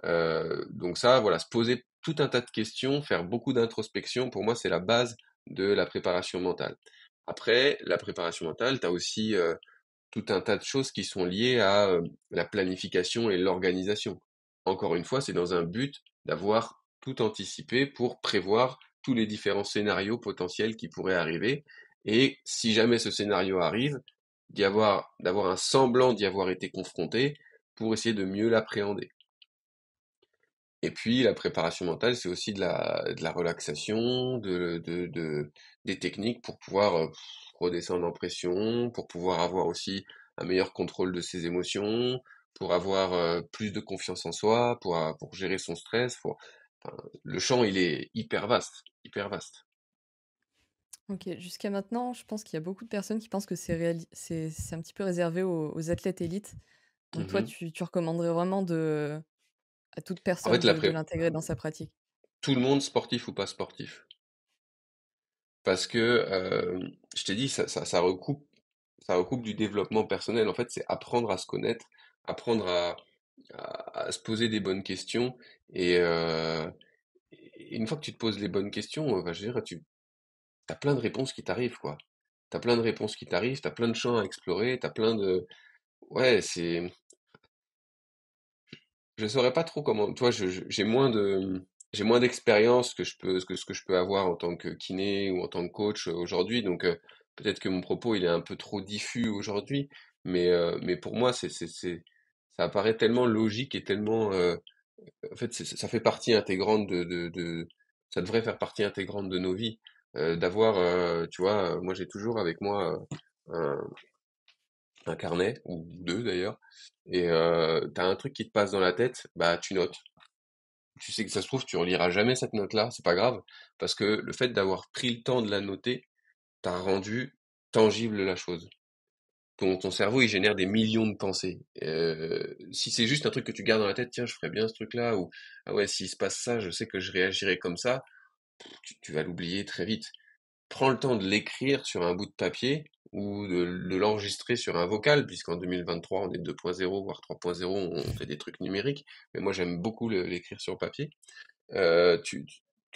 Donc ça, voilà, se poser tout un tas de questions, faire beaucoup d'introspection, pour moi, c'est la base de la préparation mentale. Après, la préparation mentale, tu as aussi tout un tas de choses qui sont liées à la planification et l'organisation. Encore une fois, c'est dans un but d'avoir tout anticipé pour prévoir tous les différents scénarios potentiels qui pourraient arriver. Et si jamais ce scénario arrive, d'avoir un semblant d'y avoir été confronté pour essayer de mieux l'appréhender. Et puis la préparation mentale, c'est aussi de la relaxation, des techniques pour pouvoir redescendre en pression, pour pouvoir avoir aussi un meilleur contrôle de ses émotions, pour avoir plus de confiance en soi, pour gérer son stress. Enfin, le champ, il est hyper vaste, hyper vaste. Ok, jusqu'à maintenant, je pense qu'il y a beaucoup de personnes qui pensent que c'est un petit peu réservé aux athlètes élites. Donc toi, Mhm. tu recommanderais vraiment à toute En personne fait, de l'intégrer dans sa pratique. tout le monde, sportif ou pas sportif. Parce que, je t'ai dit, ça recoupe du développement personnel. En fait, c'est apprendre à se connaître, apprendre à se poser des bonnes questions. Et une fois que tu te poses les bonnes questions, je veux dire, tu as plein de réponses qui t'arrivent, quoi. T'as plein de réponses qui t'arrivent, t'as plein de champs à explorer, t'as plein de... Ouais, je saurais pas trop comment... Toi, j'ai moins d'expérience que ce que je peux avoir en tant que kiné ou en tant que coach aujourd'hui, donc peut-être que mon propos, il est un peu trop diffus aujourd'hui, mais pour moi, ça apparaît tellement logique et tellement... en fait, ça fait partie intégrante ça devrait faire partie intégrante de nos vies. D'avoir, tu vois, moi j'ai toujours avec moi un carnet, ou deux d'ailleurs, et t'as un truc qui te passe dans la tête, bah tu notes. Tu sais que ça se trouve, tu reliras jamais cette note-là, c'est pas grave, parce que le fait d'avoir pris le temps de la noter, t'a rendu tangible la chose. Ton cerveau, il génère des millions de pensées. Si c'est juste un truc que tu gardes dans la tête, tiens, je ferais bien ce truc-là, ou ah ouais, s'il se passe ça, je sais que je réagirais comme ça, tu vas l'oublier très vite. Prends le temps de l'écrire sur un bout de papier ou de l'enregistrer sur un vocal, puisqu'en 2023, on est 2.0, voire 3.0, on fait des trucs numériques, mais moi j'aime beaucoup l'écrire sur papier. Tu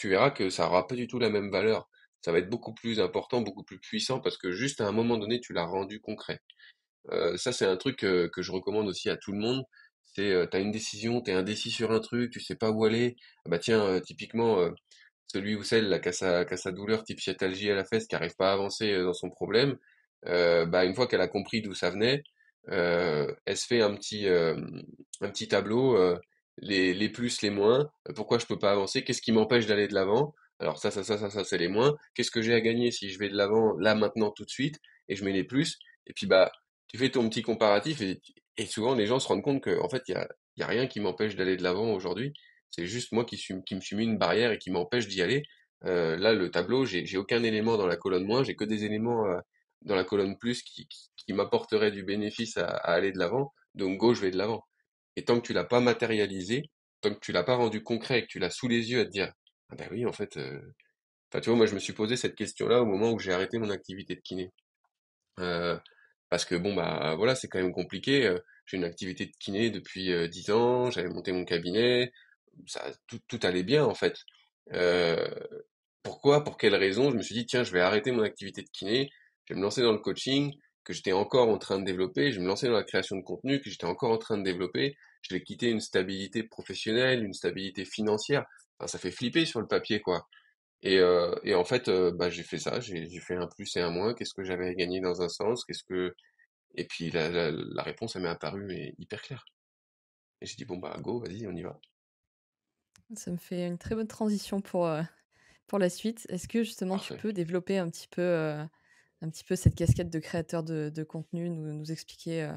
verras que ça aura pas du tout la même valeur. Ça va être beaucoup plus important, beaucoup plus puissant, parce que juste à un moment donné, tu l'as rendu concret. Ça, c'est un truc que je recommande aussi à tout le monde. C'est, t'as une décision, t'es indécis sur un truc, tu sais pas où aller. Ah bah tiens, typiquement, celui ou celle là, qui a sa douleur type sciatalgie à la fesse, qui arrive pas à avancer dans son problème, bah une fois qu'elle a compris d'où ça venait, elle se fait un petit tableau, les plus, les moins, pourquoi je peux pas avancer, qu'est-ce qui m'empêche d'aller de l'avant. Alors ça, c'est les moins. Qu'est-ce que j'ai à gagner si je vais de l'avant là maintenant tout de suite et je mets les plus. Et puis bah tu fais ton petit comparatif et souvent les gens se rendent compte que en fait il y a rien qui m'empêche d'aller de l'avant aujourd'hui. C'est juste moi qui me suis mis une barrière et qui m'empêche d'y aller. Là le tableau, j'ai aucun élément dans la colonne moins, j'ai que des éléments dans la colonne plus qui m'apporteraient du bénéfice à aller de l'avant. Donc go, je vais de l'avant. Et tant que tu l'as pas matérialisé, tant que tu l'as pas rendu concret, et que tu l'as sous les yeux à te dire, ah ben oui, en fait, enfin, tu vois, moi, je me suis posé cette question-là au moment où j'ai arrêté mon activité de kiné. Euh, Parce que bon, bah voilà, c'est quand même compliqué. J'ai une activité de kiné depuis 10 ans, j'avais monté mon cabinet, tout allait bien en fait. Euh, Pourquoi, pour quelle raison? Je me suis dit, tiens, je vais arrêter mon activité de kiné, je vais me lancer dans le coaching que j'étais encore en train de développer, je vais me lancer dans la création de contenu que j'étais encore en train de développer, je vais quitter une stabilité professionnelle, une stabilité financière. Enfin, ça fait flipper sur le papier, quoi. Et en fait, bah, j'ai fait ça, j'ai fait un plus et un moins, qu'est-ce que j'avais à gagner dans un sens, et puis la réponse, elle m'est apparue mais hyper claire. Et j'ai dit, bon bah go, vas-y, on y va. Ça me fait une très bonne transition pour la suite. Est-ce que justement tu Parfait. peux développer un petit peu cette casquette de créateur de contenu, nous expliquer,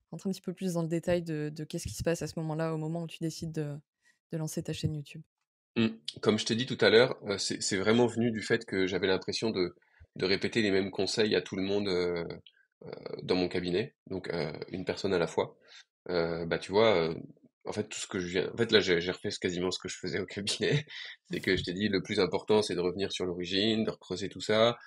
rentrer un petit peu plus dans le détail de qu'est-ce qui se passe à ce moment-là, au moment où tu décides de lancer ta chaîne YouTube? Mm. Comme je t'ai dit tout à l'heure, c'est vraiment venu du fait que j'avais l'impression de répéter les mêmes conseils à tout le monde dans mon cabinet, donc une personne à la fois. Bah tu vois, en fait tout ce que je viens, en fait là j'ai refait quasiment ce que je faisais au cabinet, c'est que je t'ai dit le plus important c'est de revenir sur l'origine, de recreuser tout ça.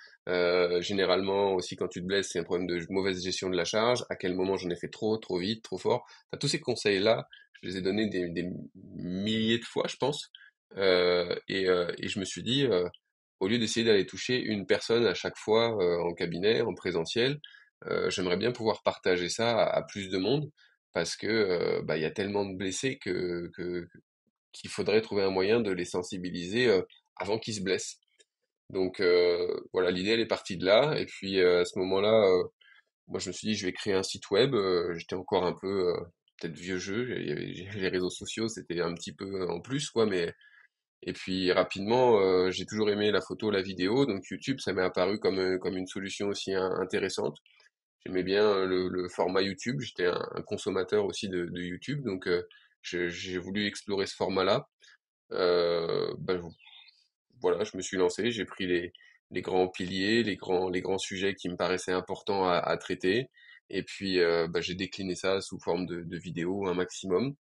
Généralement aussi quand tu te blesses c'est un problème de mauvaise gestion de la charge. À quel moment j'en ai fait trop, trop vite, trop fort. Enfin, tous ces conseils là, je les ai donnés des milliers de fois je pense. Et je me suis dit au lieu d'essayer d'aller toucher une personne à chaque fois en cabinet, en présentiel, j'aimerais bien pouvoir partager ça à plus de monde parce que bah, il y a tellement de blessés qu'il faudrait trouver un moyen de les sensibiliser avant qu'ils se blessent. Donc voilà, l'idée elle est partie de là. Et puis à ce moment-là, moi je me suis dit je vais créer un site web. J'étais encore un peu peut-être vieux jeu. Les réseaux sociaux c'était un petit peu en plus quoi, mais et puis rapidement j'ai toujours aimé la photo, la vidéo. Donc YouTube ça m'est apparu comme une solution aussi intéressante. J'aimais bien le format YouTube, j'étais un consommateur aussi de YouTube, donc j'ai voulu explorer ce format-là. Bah, voilà, je me suis lancé, j'ai pris les grands piliers, les grands sujets qui me paraissaient importants à traiter, et puis bah, j'ai décliné ça sous forme de vidéos un maximum.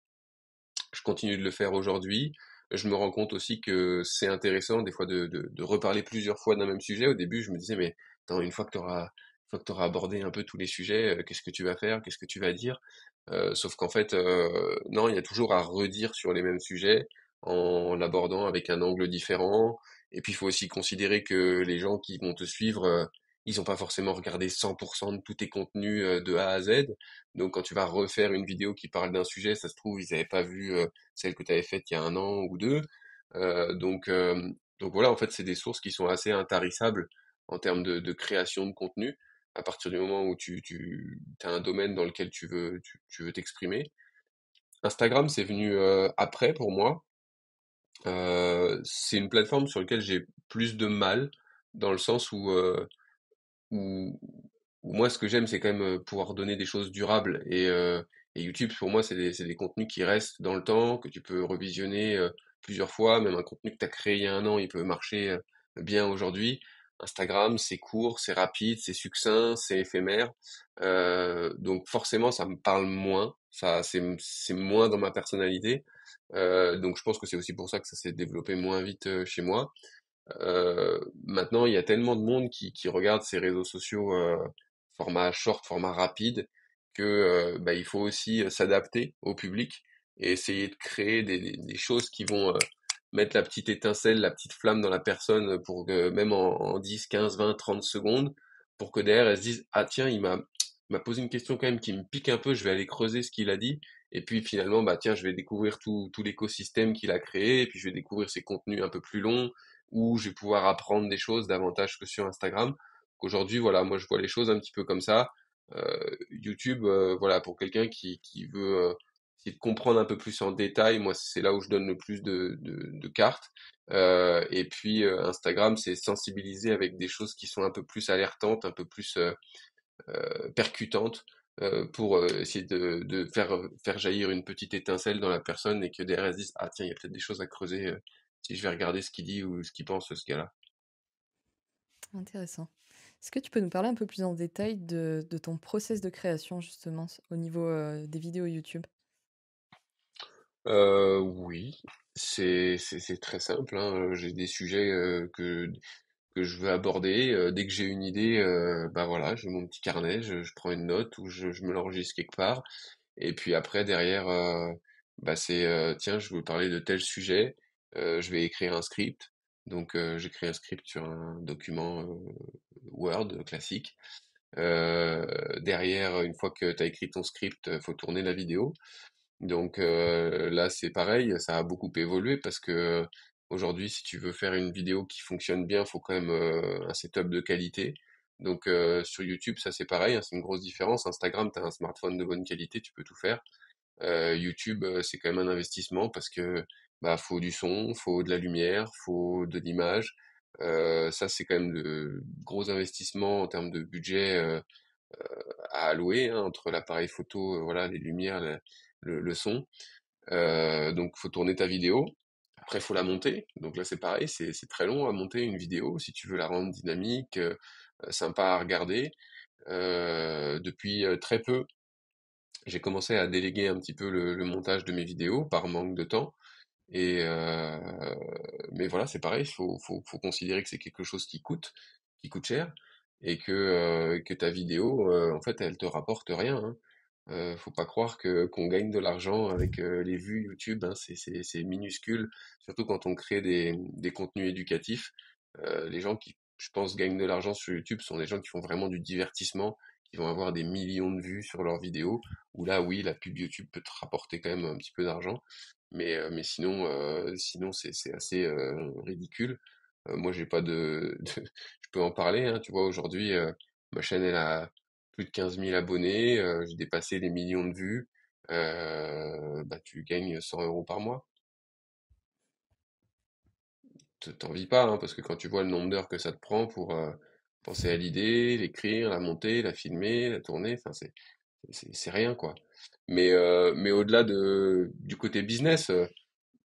Je continue de le faire aujourd'hui. Je me rends compte aussi que c'est intéressant des fois de reparler plusieurs fois d'un même sujet. Au début, je me disais, mais attends, une fois que tu auras abordé un peu tous les sujets, qu'est-ce que tu vas faire, qu'est-ce que tu vas dire? Sauf qu'en fait, non, il y a toujours à redire sur les mêmes sujets en l'abordant avec un angle différent. Et puis, il faut aussi considérer que les gens qui vont te suivre, ils n'ont pas forcément regardé 100% de tous tes contenus de A à Z. Donc, quand tu vas refaire une vidéo qui parle d'un sujet, ça se trouve, ils n'avaient pas vu celle que tu avais faite il y a un an ou deux. Euh, donc, euh, donc voilà, en fait, c'est des sources qui sont assez intarissables en termes de création de contenu à partir du moment où tu as un domaine dans lequel tu veux t'exprimer. Instagram, c'est venu après pour moi. C'est une plateforme sur laquelle j'ai plus de mal, dans le sens où, où moi, ce que j'aime, c'est quand même pouvoir donner des choses durables. Et YouTube, pour moi, c'est des contenus qui restent dans le temps, que tu peux revisionner plusieurs fois. Même un contenu que tu as créé il y a un an, il peut marcher bien aujourd'hui. Instagram, c'est court, c'est rapide, c'est succinct, c'est éphémère. Donc forcément, ça me parle moins. Ça, c'est moins dans ma personnalité. Donc je pense que c'est aussi pour ça que ça s'est développé moins vite chez moi. Maintenant, il y a tellement de monde qui regarde ces réseaux sociaux format short, format rapide, que bah, il faut aussi s'adapter au public et essayer de créer des choses qui vont mettre la petite étincelle, la petite flamme dans la personne pour que même en 10, 15, 20, 30 secondes, pour que derrière elle se dise, ah tiens, il m'a posé une question quand même qui me pique un peu, je vais aller creuser ce qu'il a dit. Et puis finalement, bah tiens, je vais découvrir tout l'écosystème qu'il a créé, et puis je vais découvrir ses contenus un peu plus longs, où je vais pouvoir apprendre des choses davantage que sur Instagram. Aujourd'hui, voilà, moi je vois les choses un petit peu comme ça. YouTube, voilà, pour quelqu'un qui veut essayer de comprendre un peu plus en détail, moi c'est là où je donne le plus de cartes. Et puis Instagram, c'est sensibiliser avec des choses qui sont un peu plus alertantes, un peu plus percutantes, pour essayer de faire jaillir une petite étincelle dans la personne et que derrière elle se dise, ah tiens, il y a peut-être des choses à creuser si je vais regarder ce qu'il dit ou ce qu'il pense ce gars-là. Intéressant. Est-ce que tu peux nous parler un peu plus en détail de ton process de création justement au niveau, des vidéos YouTube? Oui, c'est très simple, hein. J'ai des sujets que je veux aborder. Dès que j'ai une idée, bah voilà, j'ai mon petit carnet, je prends une note ou je me l'enregistre quelque part. Et puis après, derrière, bah c'est tiens, je veux parler de tel sujet, je vais écrire un script. Donc j'écris un script sur un document Word classique. Derrière, une fois que tu as écrit ton script, faut tourner la vidéo. Donc là, c'est pareil, ça a beaucoup évolué parce que aujourd'hui, si tu veux faire une vidéo qui fonctionne bien, faut quand même un setup de qualité. Donc sur YouTube, ça c'est pareil, hein, c'est une grosse différence. Instagram, tu as un smartphone de bonne qualité, tu peux tout faire. YouTube, c'est quand même un investissement parce que bah faut du son, faut de la lumière, faut de l'image. Ça, c'est quand même de gros investissements en termes de budget à allouer hein, entre l'appareil photo, voilà, les lumières, le son. Donc, faut tourner ta vidéo. Après, faut la monter. Donc là, c'est pareil, c'est très long à monter une vidéo si tu veux la rendre dynamique, sympa à regarder. Depuis très peu, j'ai commencé à déléguer un petit peu le montage de mes vidéos par manque de temps. Et mais voilà, c'est pareil, faut considérer que c'est quelque chose qui coûte cher, et que ta vidéo, en fait, elle te rapporte rien, hein. Faut pas croire que qu'on gagne de l'argent avec les vues YouTube, hein, c'est minuscule, surtout quand on crée des contenus éducatifs. Les gens qui, je pense, gagnent de l'argent sur YouTube sont des gens qui font vraiment du divertissement, qui vont avoir des millions de vues sur leurs vidéos, où là, oui, la pub YouTube peut te rapporter quand même un petit peu d'argent, mais sinon, sinon c'est assez ridicule. Moi, j'ai pas je peux en parler, hein, tu vois, aujourd'hui, ma chaîne, elle a plus de 15 000 abonnés, j'ai dépassé les millions de vues, bah, tu gagnes 100 euros par mois. T'en vis pas, hein, parce que quand tu vois le nombre d'heures que ça te prend pour penser à l'idée, l'écrire, la monter, la filmer, la tourner, enfin, c'est rien, quoi. Mais au-delà du côté business,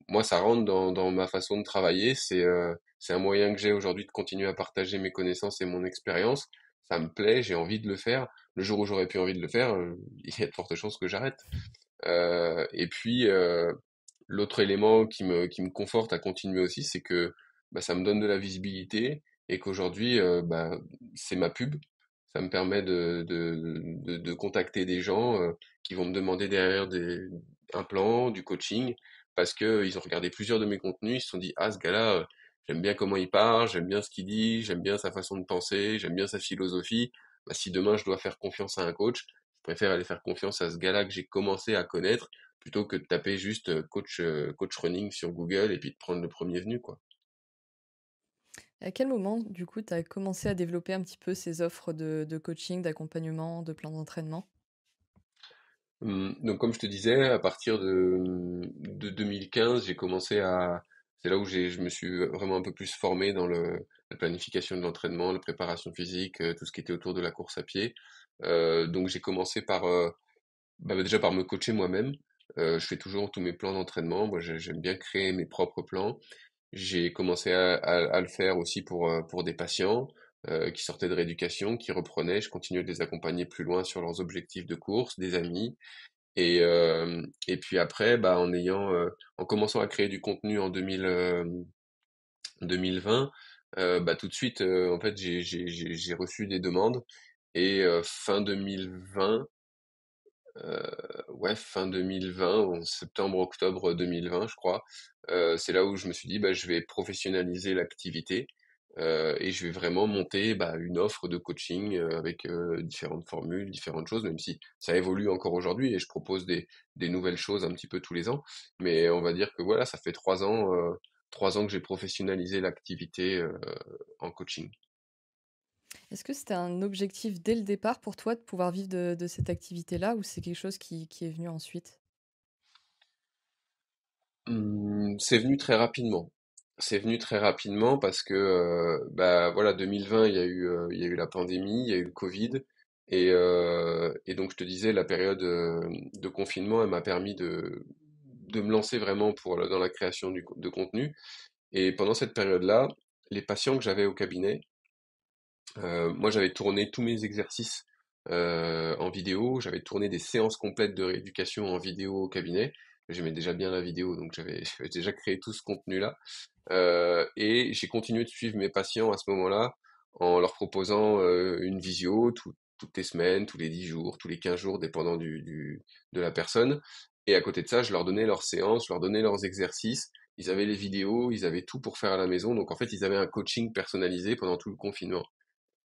moi, ça rentre dans ma façon de travailler. C'est un moyen que j'ai aujourd'hui de continuer à partager mes connaissances et mon expérience. Ça me plaît, j'ai envie de le faire. Le jour où j'aurais plus envie de le faire, il y a de fortes chances que j'arrête. Et puis, l'autre élément qui me conforte à continuer aussi, c'est que bah, ça me donne de la visibilité et qu'aujourd'hui, bah, c'est ma pub. Ça me permet de contacter des gens qui vont me demander derrière un plan, du coaching, parce que ils ont regardé plusieurs de mes contenus, ils se sont dit, ah, ce gars-là, j'aime bien comment il parle, j'aime bien ce qu'il dit, j'aime bien sa façon de penser, j'aime bien sa philosophie. Bah, si demain je dois faire confiance à un coach, je préfère aller faire confiance à ce gars-là que j'ai commencé à connaître plutôt que de taper juste coach running sur Google et puis de prendre le premier venu, quoi. À quel moment, du coup, tu as commencé à développer un petit peu ces offres de coaching, d'accompagnement, de plan d'entraînement? Donc comme je te disais, à partir de 2015, j'ai commencé à... C'est là où je me suis vraiment un peu plus formé dans la planification de l'entraînement, la préparation physique, tout ce qui était autour de la course à pied. Donc j'ai commencé par bah, déjà par me coacher moi-même. Je fais toujours tous mes plans d'entraînement. Moi, j'aime bien créer mes propres plans. J'ai commencé à le faire aussi pour des patients qui sortaient de rééducation, qui reprenaient. Je continuais de les accompagner plus loin sur leurs objectifs de course, des amis. Et puis après, bah, en commençant à créer du contenu en 2020, bah, tout de suite, en fait, j'ai reçu des demandes. Et fin 2020, ouais, fin 2020, en septembre-octobre 2020, je crois, c'est là où je me suis dit, bah, je vais professionnaliser l'activité et je vais vraiment monter bah, une offre de coaching avec différentes formules, différentes choses, même si ça évolue encore aujourd'hui et je propose des nouvelles choses un petit peu tous les ans. Mais on va dire que voilà, ça fait 3 ans que j'ai professionnalisé l'activité en coaching. Est-ce que c'était un objectif dès le départ pour toi de pouvoir vivre de cette activité-là ou c'est quelque chose qui est venu ensuite? C'est venu très rapidement. C'est venu très rapidement parce que bah voilà 2020 il y a eu la pandémie, il y a eu le Covid et donc je te disais la période de confinement elle m'a permis de me lancer vraiment dans la création de contenu et pendant cette période-là les patients que j'avais au cabinet moi j'avais tourné tous mes exercices en vidéo, j'avais tourné des séances complètes de rééducation en vidéo au cabinet J'aimais déjà bien la vidéo, donc j'avais déjà créé tout ce contenu-là. Et j'ai continué de suivre mes patients à ce moment-là en leur proposant une visio toutes les semaines, tous les 10 jours, tous les 15 jours, dépendant de la personne. Et à côté de ça, je leur donnais leurs séances, je leur donnais leurs exercices. Ils avaient les vidéos, ils avaient tout pour faire à la maison. Donc en fait, ils avaient un coaching personnalisé pendant tout le confinement.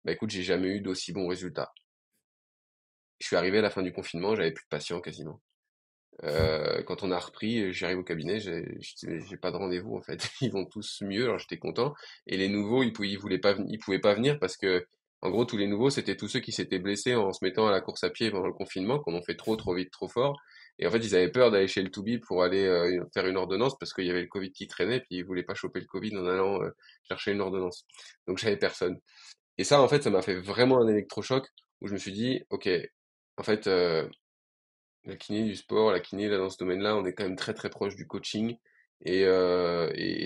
Bah écoute, j'ai jamais eu d'aussi bons résultats. Je suis arrivé à la fin du confinement, j'avais plus de patients quasiment. Quand on a repris, j'arrive au cabinet, j'ai pas de rendez-vous en fait. Ils vont tous mieux, alors j'étais content. Et les nouveaux, ils pouvaient pas venir parce que, en gros, tous les nouveaux, c'était tous ceux qui s'étaient blessés en se mettant à la course à pied pendant le confinement, qu'on en fait trop vite, trop fort. Et en fait, ils avaient peur d'aller chez le Toubib pour aller faire une ordonnance parce qu'il y avait le Covid qui traînait, puis ils voulaient pas choper le Covid en allant chercher une ordonnance. Donc j'avais personne. Et ça, en fait, ça m'a fait vraiment un électrochoc où je me suis dit, ok, en fait, la kiné du sport, la kiné là dans ce domaine-là, on est quand même très proche du coaching et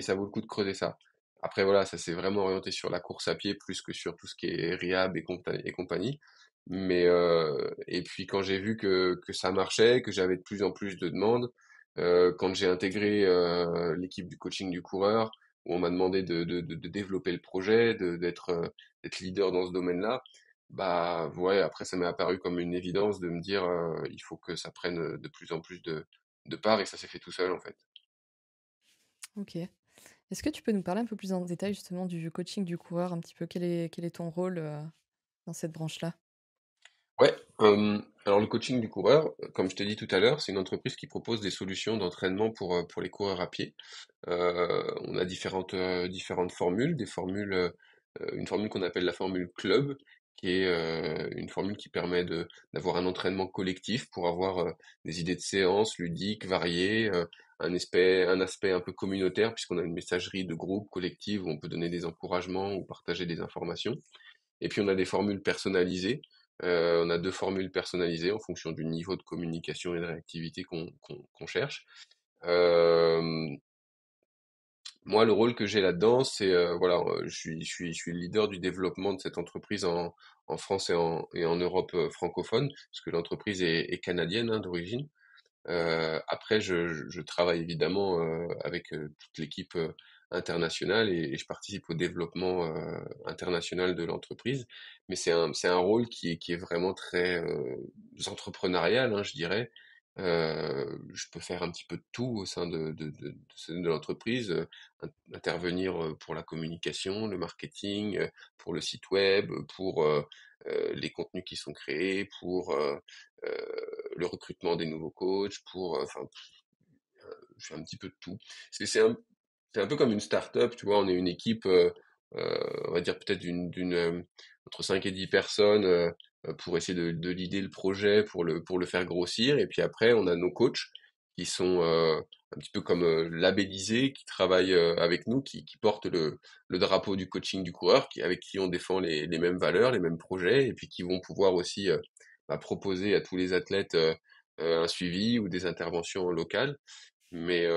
ça vaut le coup de creuser ça. Après voilà, ça s'est vraiment orienté sur la course à pied plus que sur tout ce qui est rehab et compagnie. Mais et puis quand j'ai vu que ça marchait, que j'avais de plus en plus de demandes, quand j'ai intégré l'équipe du coaching du coureur, où on m'a demandé de développer le projet, d'être leader dans ce domaine-là, bah ouais, après ça m'est apparu comme une évidence de me dire il faut que ça prenne de plus en plus de part et ça s'est fait tout seul en fait. Ok. Est-ce que tu peux nous parler un peu plus en détail justement du coaching du coureur, un petit peu quel est ton rôle dans cette branche-là? Ouais, alors le coaching du coureur, comme je t'ai dit tout à l'heure, c'est une entreprise qui propose des solutions d'entraînement pour les coureurs à pied. On a différentes formules, une formule qu'on appelle la formule club, qui est une formule qui permet d'avoir un entraînement collectif pour avoir des idées de séances ludiques, variées, un aspect un peu communautaire, puisqu'on a une messagerie de groupe collective où on peut donner des encouragements ou partager des informations. Et puis on a des formules personnalisées. On a deux formules personnalisées en fonction du niveau de communication et de réactivité qu'on cherche. Euh, Moi, le rôle que j'ai là-dedans, c'est voilà, je suis le leader du développement de cette entreprise en France et en Europe francophone, parce que l'entreprise est canadienne hein, d'origine. Après, je travaille évidemment avec toute l'équipe internationale et je participe au développement international de l'entreprise. Mais c'est un rôle qui est vraiment très entrepreneurial, hein, je dirais. Je peux faire un petit peu de tout au sein de l'entreprise, intervenir pour la communication, le marketing, pour le site web, pour les contenus qui sont créés, pour euh, le recrutement des nouveaux coachs, enfin, je fais un petit peu de tout. Parce que c'est un peu comme une start-up, tu vois, on est une équipe, on va dire peut-être entre 5 et 10 personnes pour essayer de leader le projet, pour le faire grossir. Et puis après, on a nos coachs qui sont un petit peu comme labellisés, qui travaillent avec nous, qui portent le drapeau du coaching du coureur, avec qui on défend les mêmes valeurs, les mêmes projets, et puis qui vont pouvoir aussi proposer à tous les athlètes un suivi ou des interventions locales. Mais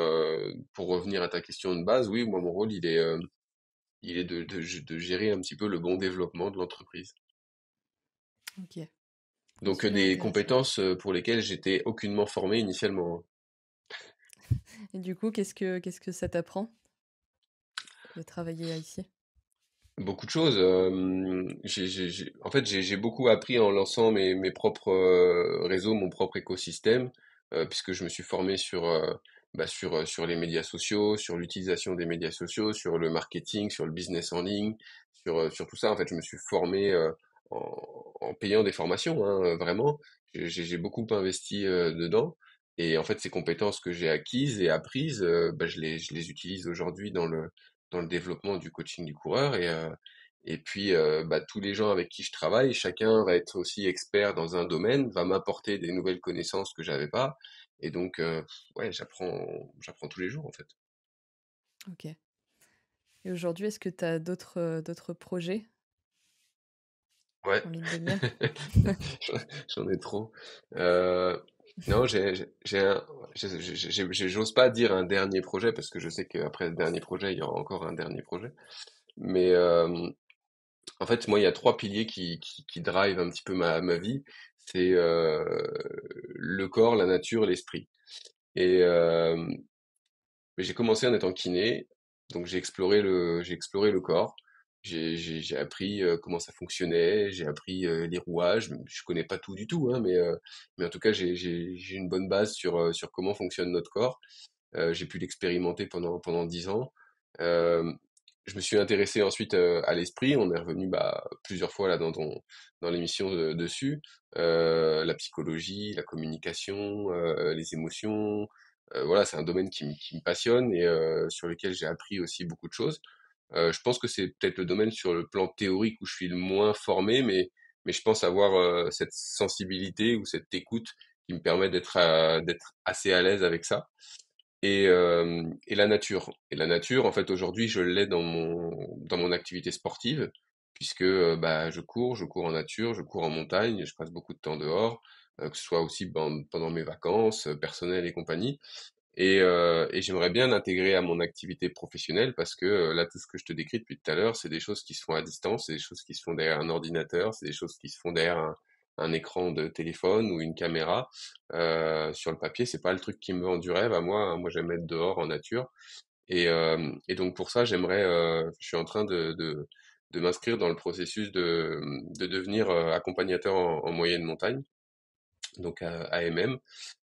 pour revenir à ta question de base, oui, moi mon rôle il est de gérer un petit peu le bon développement de l'entreprise. Ok. Ouais, Donc super des intéressant. compétences pour lesquelles j'étais aucunement formé initialement. Et du coup, qu'est-ce que ça t'apprend de travailler ici? Beaucoup de choses. En fait, j'ai beaucoup appris en lançant mes propres réseaux, mon propre écosystème, puisque je me suis formé sur les médias sociaux, sur l'utilisation des médias sociaux, sur le marketing, sur le business en ligne, sur tout ça. En fait, je me suis formé en payant des formations, hein, vraiment. J'ai beaucoup investi dedans. Et en fait, ces compétences que j'ai acquises et apprises, je les utilise aujourd'hui dans le développement du coaching du coureur et puis tous les gens avec qui je travaille, chacun va être aussi expert dans un domaine, va m'apporter des nouvelles connaissances que j'avais pas et donc ouais, j'apprends tous les jours en fait. Ok. Et aujourd'hui, est-ce que tu as d'autres projets Ouais, en ligne de mire? j'en j'en ai trop. Euh, non, j'ose pas dire un dernier projet parce que je sais qu'après le dernier projet, il y aura encore un dernier projet. Mais en fait, moi, il y a trois piliers qui drive un petit peu ma vie. C'est le corps, la nature, l'esprit. Et mais j'ai commencé en étant kiné, donc j'ai exploré le corps. J'ai appris comment ça fonctionnait, j'ai appris les rouages. Je connais pas tout du tout, hein, mais en tout cas j'ai une bonne base sur comment fonctionne notre corps. J'ai pu l'expérimenter pendant 10 ans. Euh, je me suis intéressé ensuite à l'esprit. On est revenu plusieurs fois là dans l'émission dessus. La psychologie, la communication, les émotions. Voilà, c'est un domaine qui me passionne et sur lequel j'ai appris aussi beaucoup de choses. Je pense que c'est peut-être le domaine sur le plan théorique où je suis le moins formé, mais je pense avoir cette sensibilité ou cette écoute qui me permet d'être assez à l'aise avec ça. Et la nature. Et la nature, en fait, aujourd'hui, je l'ai dans mon activité sportive, puisque je cours en nature, je cours en montagne, je passe beaucoup de temps dehors, que ce soit aussi pendant mes vacances personnelles et compagnie. Et j'aimerais bien l'intégrer à mon activité professionnelle parce que là, tout ce que je te décris depuis tout à l'heure, c'est des choses qui se font à distance, c'est des choses qui se font derrière un ordinateur, c'est des choses qui se font derrière un écran de téléphone ou une caméra. Sur le papier, c'est pas le truc qui me vend du rêve à moi, hein. Moi, j'aime être dehors en nature. Et donc pour ça, je suis en train de m'inscrire dans le processus de devenir accompagnateur en moyenne montagne, donc à AMM,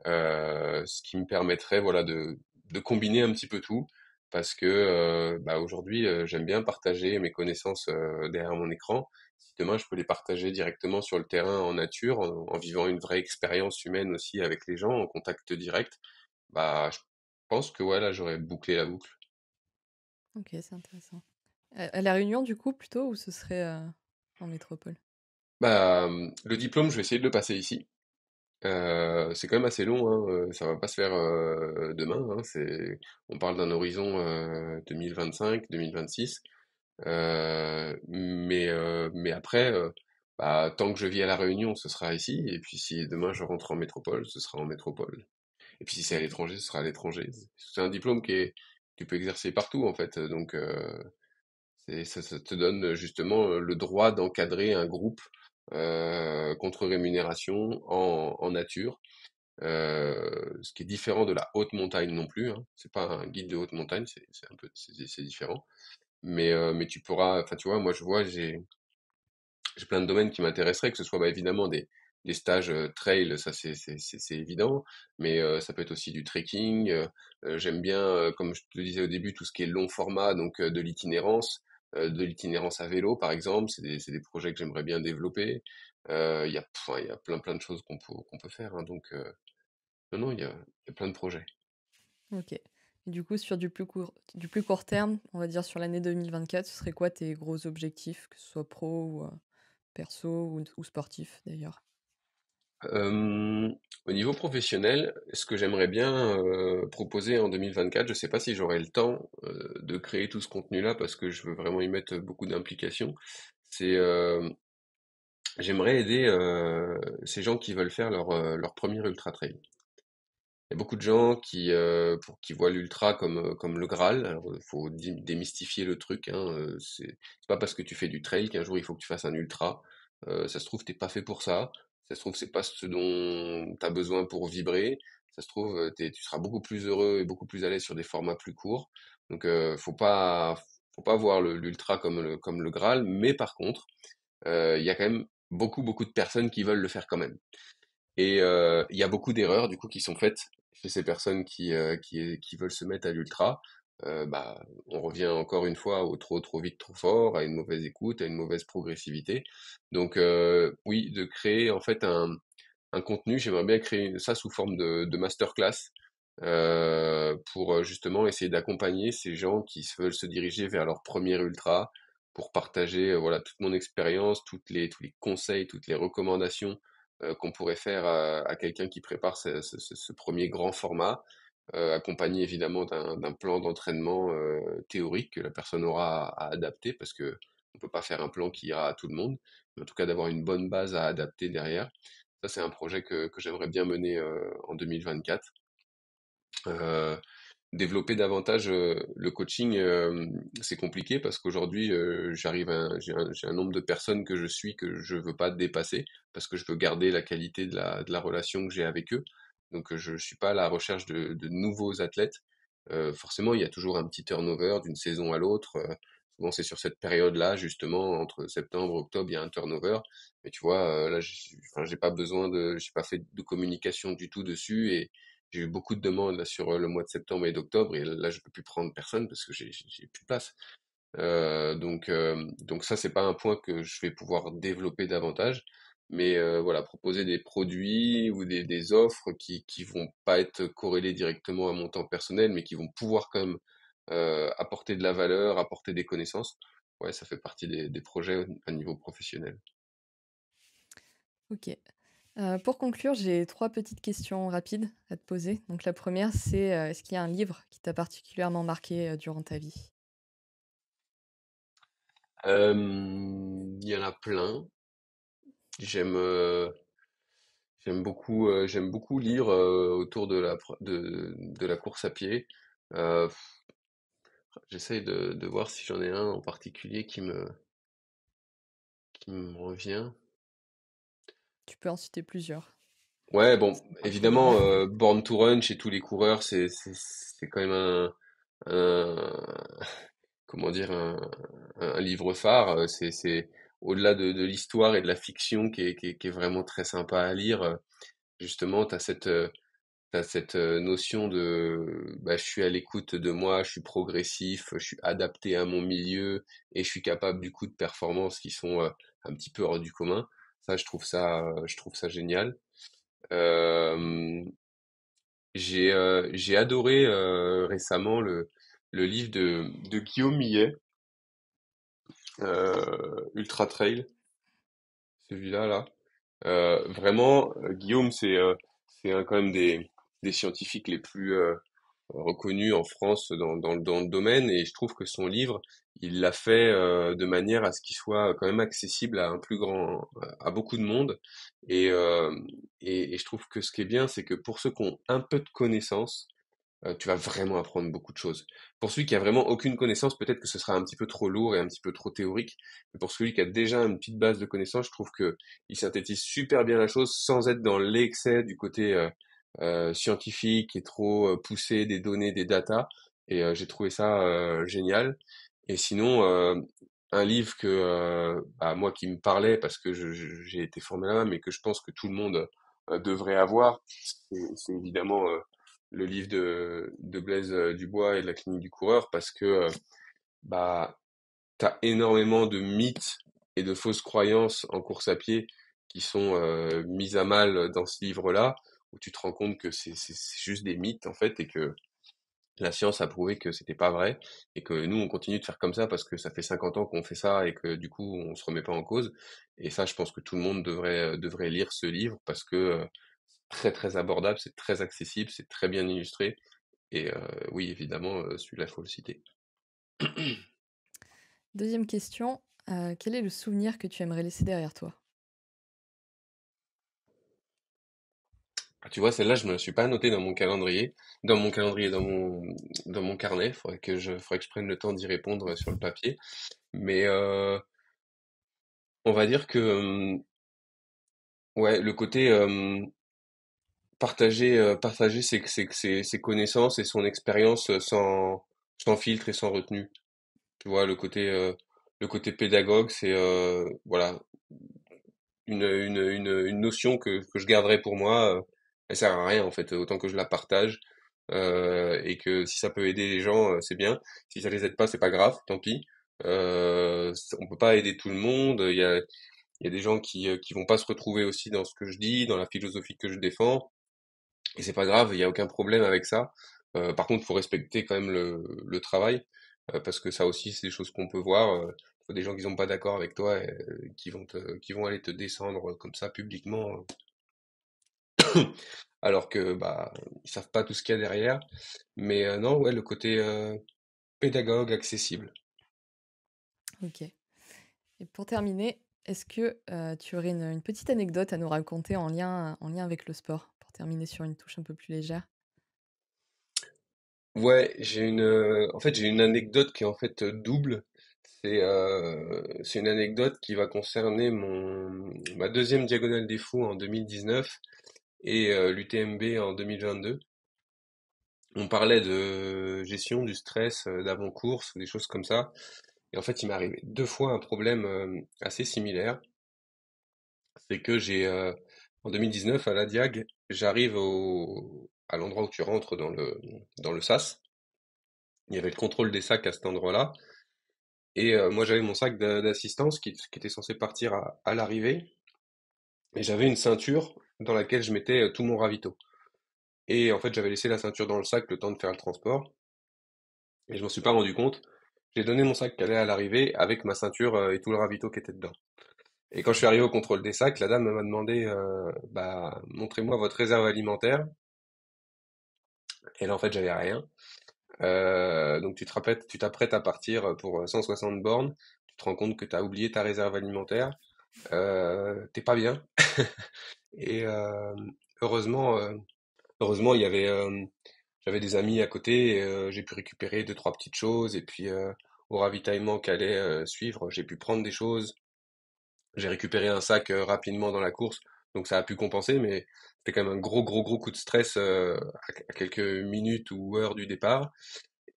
ce qui me permettrait voilà de combiner un petit peu tout parce que aujourd'hui j'aime bien partager mes connaissances derrière mon écran. Si demain je peux les partager directement sur le terrain en nature, en vivant une vraie expérience humaine aussi avec les gens, en contact direct, je pense que voilà, j'aurais bouclé la boucle. Ok, c'est intéressant. À La Réunion, du coup, plutôt, ou ce serait en métropole? Le diplôme, je vais essayer de le passer ici. C'est quand même assez long, hein, ça va pas se faire demain, hein, on parle d'un horizon 2025-2026. Mais après, tant que je vis à La Réunion, ce sera ici. Et puis si demain je rentre en métropole, ce sera en métropole. Et puis si c'est à Ok. l'étranger, ce sera à l'étranger. C'est un diplôme tu peux exercer partout en fait. Donc ça te donne justement le droit d'encadrer un groupe contre rémunération en nature. Ce qui est différent de la haute montagne non plus, hein. C'est pas un guide de haute montagne, c'est différent. Mais tu pourras, enfin tu vois, moi je vois, j'ai plein de domaines qui m'intéresseraient, que ce soit évidemment des stages trail, ça c'est évident, mais ça peut être aussi du trekking. J'aime bien, comme je te le disais au début, tout ce qui est long format, donc de l'itinérance à vélo par exemple, c'est des projets que j'aimerais bien développer. Il y a plein de choses qu'on peut faire, hein, donc non, non, il y a plein de projets. Ok. Et du coup, sur du plus court terme, on va dire sur l'année 2024, ce serait quoi tes gros objectifs, que ce soit pro ou perso ou sportif d'ailleurs? Euh, Au niveau professionnel, ce que j'aimerais bien proposer en 2024, je ne sais pas si j'aurai le temps de créer tout ce contenu-là parce que je veux vraiment y mettre beaucoup d'implication. C'est J'aimerais aider ces gens qui veulent faire leur premier ultra trail. Il y a beaucoup de gens qui voient l'ultra comme le Graal. Alors, il faut démystifier le truc, hein. C'est pas parce que tu fais du trail qu'un jour il faut que tu fasses un ultra. Ça se trouve, t'es pas fait pour ça. Ça se trouve, c'est pas ce dont tu as besoin pour vibrer. Ça se trouve, tu seras beaucoup plus heureux et beaucoup plus à l'aise sur des formats plus courts. Donc, faut pas voir l'ultra comme le Graal. Mais par contre, il y a quand même beaucoup de personnes qui veulent le faire quand même. Et il y a beaucoup d'erreurs du coup qui sont faites chez ces personnes qui veulent se mettre à l'ultra. On revient encore une fois au trop vite, trop fort, à une mauvaise écoute, à une mauvaise progressivité. Donc oui, de créer en fait un contenu, j'aimerais bien créer ça sous forme de masterclass pour justement essayer d'accompagner ces gens qui veulent se diriger vers leur premier ultra, pour partager voilà toute mon expérience, tous les conseils, toutes les recommandations qu'on pourrait faire à quelqu'un qui prépare ce premier grand format, accompagné évidemment d'un plan d'entraînement théorique que la personne aura à adapter, parce que on peut pas faire un plan qui ira à tout le monde, mais en tout cas d'avoir une bonne base à adapter derrière. Ça, c'est un projet que j'aimerais bien mener en 2024. Euh, Développer davantage le coaching, c'est compliqué parce qu'aujourd'hui, j'ai un nombre de personnes que je suis que je veux pas dépasser parce que je veux garder la qualité de la relation que j'ai avec eux. Donc je suis pas à la recherche de nouveaux athlètes. Forcément, il y a toujours un petit turnover d'une saison à l'autre. Souvent, c'est sur cette période-là, justement, entre septembre et octobre, il y a un turnover. Mais tu vois, là, enfin, j'ai pas besoin j'ai pas fait de communication du tout dessus et j'ai eu beaucoup de demandes là sur le mois de septembre et d'octobre et là, je peux plus prendre personne parce que j'ai plus de place. Donc ça, c'est pas un point que je vais pouvoir développer davantage. Mais voilà, proposer des produits ou des offres qui vont pas être corrélées directement à mon temps personnel, mais qui vont pouvoir quand même apporter de la valeur, apporter des connaissances. Ouais, ça fait partie des projets à niveau professionnel. Ok. Pour conclure, j'ai trois petites questions rapides à te poser. Donc la première, c'est est-ce qu'il y a un livre qui t'a particulièrement marqué durant ta vie? Il y en a plein. J'aime j'aime beaucoup lire autour de la course à pied. Euh, J'essaye de voir si j'en ai un en particulier qui me revient. Tu peux en citer plusieurs. Ouais, bon, Pas un problème. évidemment, Born to Run chez tous les coureurs, c'est quand même un comment dire, un livre phare. C'est au-delà de l'histoire et de la fiction qui est vraiment très sympa à lire. Justement, t'as cette notion de bah, je suis à l'écoute de moi, je suis progressif, je suis adapté à mon milieu et je suis capable du coup de performances qui sont un petit peu hors du commun. Ça, je trouve ça génial. Euh, j'ai adoré récemment le livre de Guillaume Millet, Ultra Trail, celui-là là. Vraiment, Guillaume, c'est quand même des scientifiques les plus reconnu en France dans le domaine et je trouve que son livre, il l'a fait de manière à ce qu'il soit quand même accessible à un plus grand, à beaucoup de monde et je trouve que ce qui est bien, c'est que pour ceux qui ont un peu de connaissances, tu vas vraiment apprendre beaucoup de choses. Pour celui qui a vraiment aucune connaissance, peut-être que ce sera un petit peu trop lourd et un petit peu trop théorique. Mais pour celui qui a déjà une petite base de connaissances, je trouve que il synthétise super bien la chose sans être dans l'excès du côté scientifique et trop poussé des données, des datas. Et j'ai trouvé ça génial. Et sinon, un livre que bah, moi qui me parlait parce que j'ai été formé là-bas, mais que je pense que tout le monde devrait avoir, c'est évidemment le livre de Blaise Dubois et de la clinique du coureur parce que bah t'as énormément de mythes et de fausses croyances en course à pied qui sont mises à mal dans ce livre-là, où tu te rends compte que c'est juste des mythes en fait et que la science a prouvé que c'était pas vrai et que nous on continue de faire comme ça parce que ça fait 50 ans qu'on fait ça et que du coup on se remet pas en cause. Et ça, je pense que tout le monde devrait lire ce livre parce que très très abordable, c'est très accessible, c'est très bien illustré et oui, évidemment, celui-là, faut le citer. Deuxième question, quel est le souvenir que tu aimerais laisser derrière toi? Ah, tu vois, celle-là, je me la suis pas notée dans mon calendrier, dans mon carnet. Faudrait que je prenne le temps d'y répondre sur le papier. Mais on va dire que, ouais, le côté partager ses connaissances et son expérience sans filtre et sans retenue. Tu vois, le côté pédagogue, c'est voilà, une notion que je garderai pour moi. Elle sert à rien en fait, autant que je la partage. Et que si ça peut aider les gens, c'est bien. Si ça les aide pas, c'est pas grave, tant pis. On peut pas aider tout le monde. Il y a des gens qui vont pas se retrouver aussi dans ce que je dis, dans la philosophie que je défends. Et c'est pas grave, il y a aucun problème avec ça. Par contre, faut respecter quand même le travail, parce que ça aussi, c'est des choses qu'on peut voir. Faut des gens qui sont pas d'accord avec toi, qui vont aller te descendre comme ça publiquement, alors que bah ils savent pas tout ce qu'il y a derrière. Mais non, ouais, le côté pédagogue, accessible. Ok. Et pour terminer, est-ce que tu aurais une petite anecdote à nous raconter en lien avec le sport, pour terminer sur une touche un peu plus légère? Ouais, en fait, j'ai une anecdote qui est en fait double. C'est une anecdote qui va concerner ma deuxième diagonale des fous en 2019. et l'UTMB en 2022. On parlait de gestion du stress d'avant-course, des choses comme ça. Et en fait, il m'est arrivé 2 fois un problème assez similaire. C'est que en 2019, à la Diag, j'arrive à l'endroit où tu rentres dans le SAS. Il y avait le contrôle des sacs à cet endroit-là. Et moi, j'avais mon sac d'assistance qui était censé partir à l'arrivée. Et j'avais une ceinture dans laquelle je mettais tout mon ravito. Et en fait, j'avais laissé la ceinture dans le sac le temps de faire le transport. Et je m'en suis pas rendu compte. J'ai donné mon sac qui allait à l'arrivée avec ma ceinture et tout le ravito qui était dedans. Et quand je suis arrivé au contrôle des sacs, la dame m'a demandé, bah, montrez-moi votre réserve alimentaire. Et là, en fait, j'avais rien. Donc tu t'apprêtes à partir pour 160 bornes. Tu te rends compte que tu as oublié ta réserve alimentaire. T'es pas bien. Et heureusement, heureusement, j'avais des amis à côté. Et, j'ai pu récupérer deux, trois petites choses. Et puis au ravitaillement qu'allait suivre, j'ai pu prendre des choses. J'ai récupéré un sac rapidement dans la course, donc ça a pu compenser, mais c'était quand même un gros, gros, gros coup de stress à quelques minutes ou heures du départ.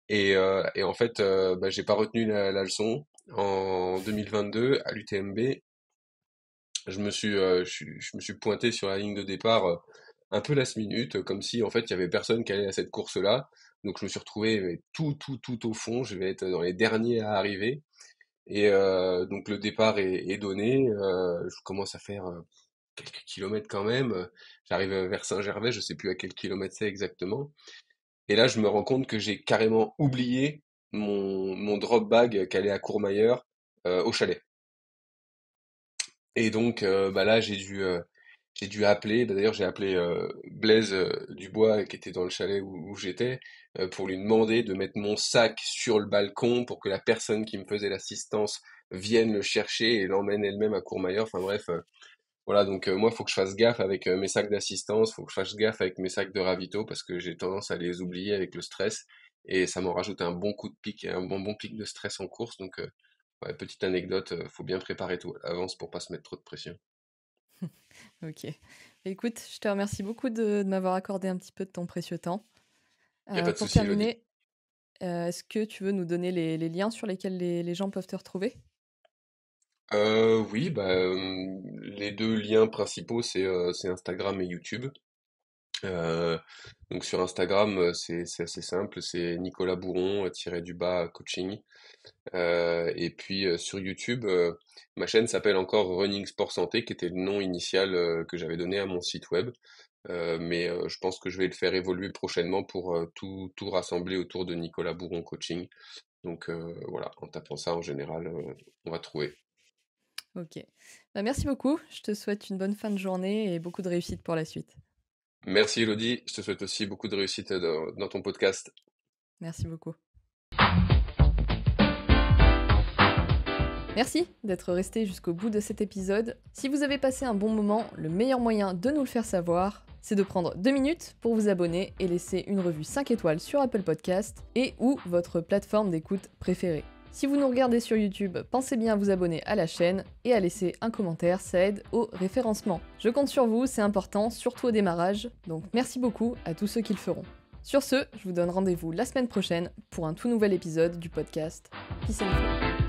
Et en fait, bah, j'ai pas retenu la leçon. En 2022, à l'UTMB, je me suis pointé sur la ligne de départ un peu last minute, comme si en fait il y avait personne qui allait à cette course-là. Donc je me suis retrouvé tout, tout, tout au fond. Je vais être dans les derniers à arriver. Et donc le départ est donné. Je commence à faire quelques kilomètres quand même. J'arrive vers Saint-Gervais, je sais plus à quel kilomètre c'est exactement. Et là, je me rends compte que j'ai carrément oublié mon drop bag qui allait à Courmayeur au chalet. Et donc bah là, j'ai dû appeler. Bah, d'ailleurs, j'ai appelé Blaise Dubois qui était dans le chalet où j'étais pour lui demander de mettre mon sac sur le balcon pour que la personne qui me faisait l'assistance vienne le chercher et l'emmène elle-même à Courmayeur. Enfin bref, voilà. Donc moi, il faut que je fasse gaffe avec mes sacs d'assistance, faut que je fasse gaffe avec mes sacs de ravito parce que j'ai tendance à les oublier avec le stress et ça m'en rajoute un bon coup de pic, un bon pic de stress en course. Donc ouais, petite anecdote, faut bien préparer tout à l'avance pour pas se mettre trop de pression. Ok. Écoute, je te remercie beaucoup de m'avoir accordé un petit peu de ton précieux temps. Y a pas de Pour souci, Elodie. terminer, est-ce que tu veux nous donner les liens sur lesquels les gens peuvent te retrouver? Oui, bah, les deux liens principaux, c'est Instagram et YouTube. Euh, donc sur Instagram, c'est assez simple, c'est Nicolas Bourron, tiré du bas coaching. Et puis sur YouTube, ma chaîne s'appelle encore Running Sport Santé, qui était le nom initial que j'avais donné à mon site web. Mais je pense que je vais le faire évoluer prochainement pour tout rassembler autour de Nicolas Bourron Coaching. Donc voilà, en tapant ça en général, on va trouver. Ok. Bah, merci beaucoup. Je te souhaite une bonne fin de journée et beaucoup de réussite pour la suite. Merci Elodie, je te souhaite aussi beaucoup de réussite dans ton podcast. Merci beaucoup. Merci d'être resté jusqu'au bout de cet épisode. Si vous avez passé un bon moment, le meilleur moyen de nous le faire savoir, c'est de prendre 2 minutes pour vous abonner et laisser une revue 5 étoiles sur Apple Podcast et ou votre plateforme d'écoute préférée. Si vous nous regardez sur YouTube, pensez bien à vous abonner à la chaîne et à laisser un commentaire, ça aide au référencement. Je compte sur vous, c'est important, surtout au démarrage, donc merci beaucoup à tous ceux qui le feront. Sur ce, je vous donne rendez-vous la semaine prochaine pour un tout nouvel épisode du podcast Peace and Flow.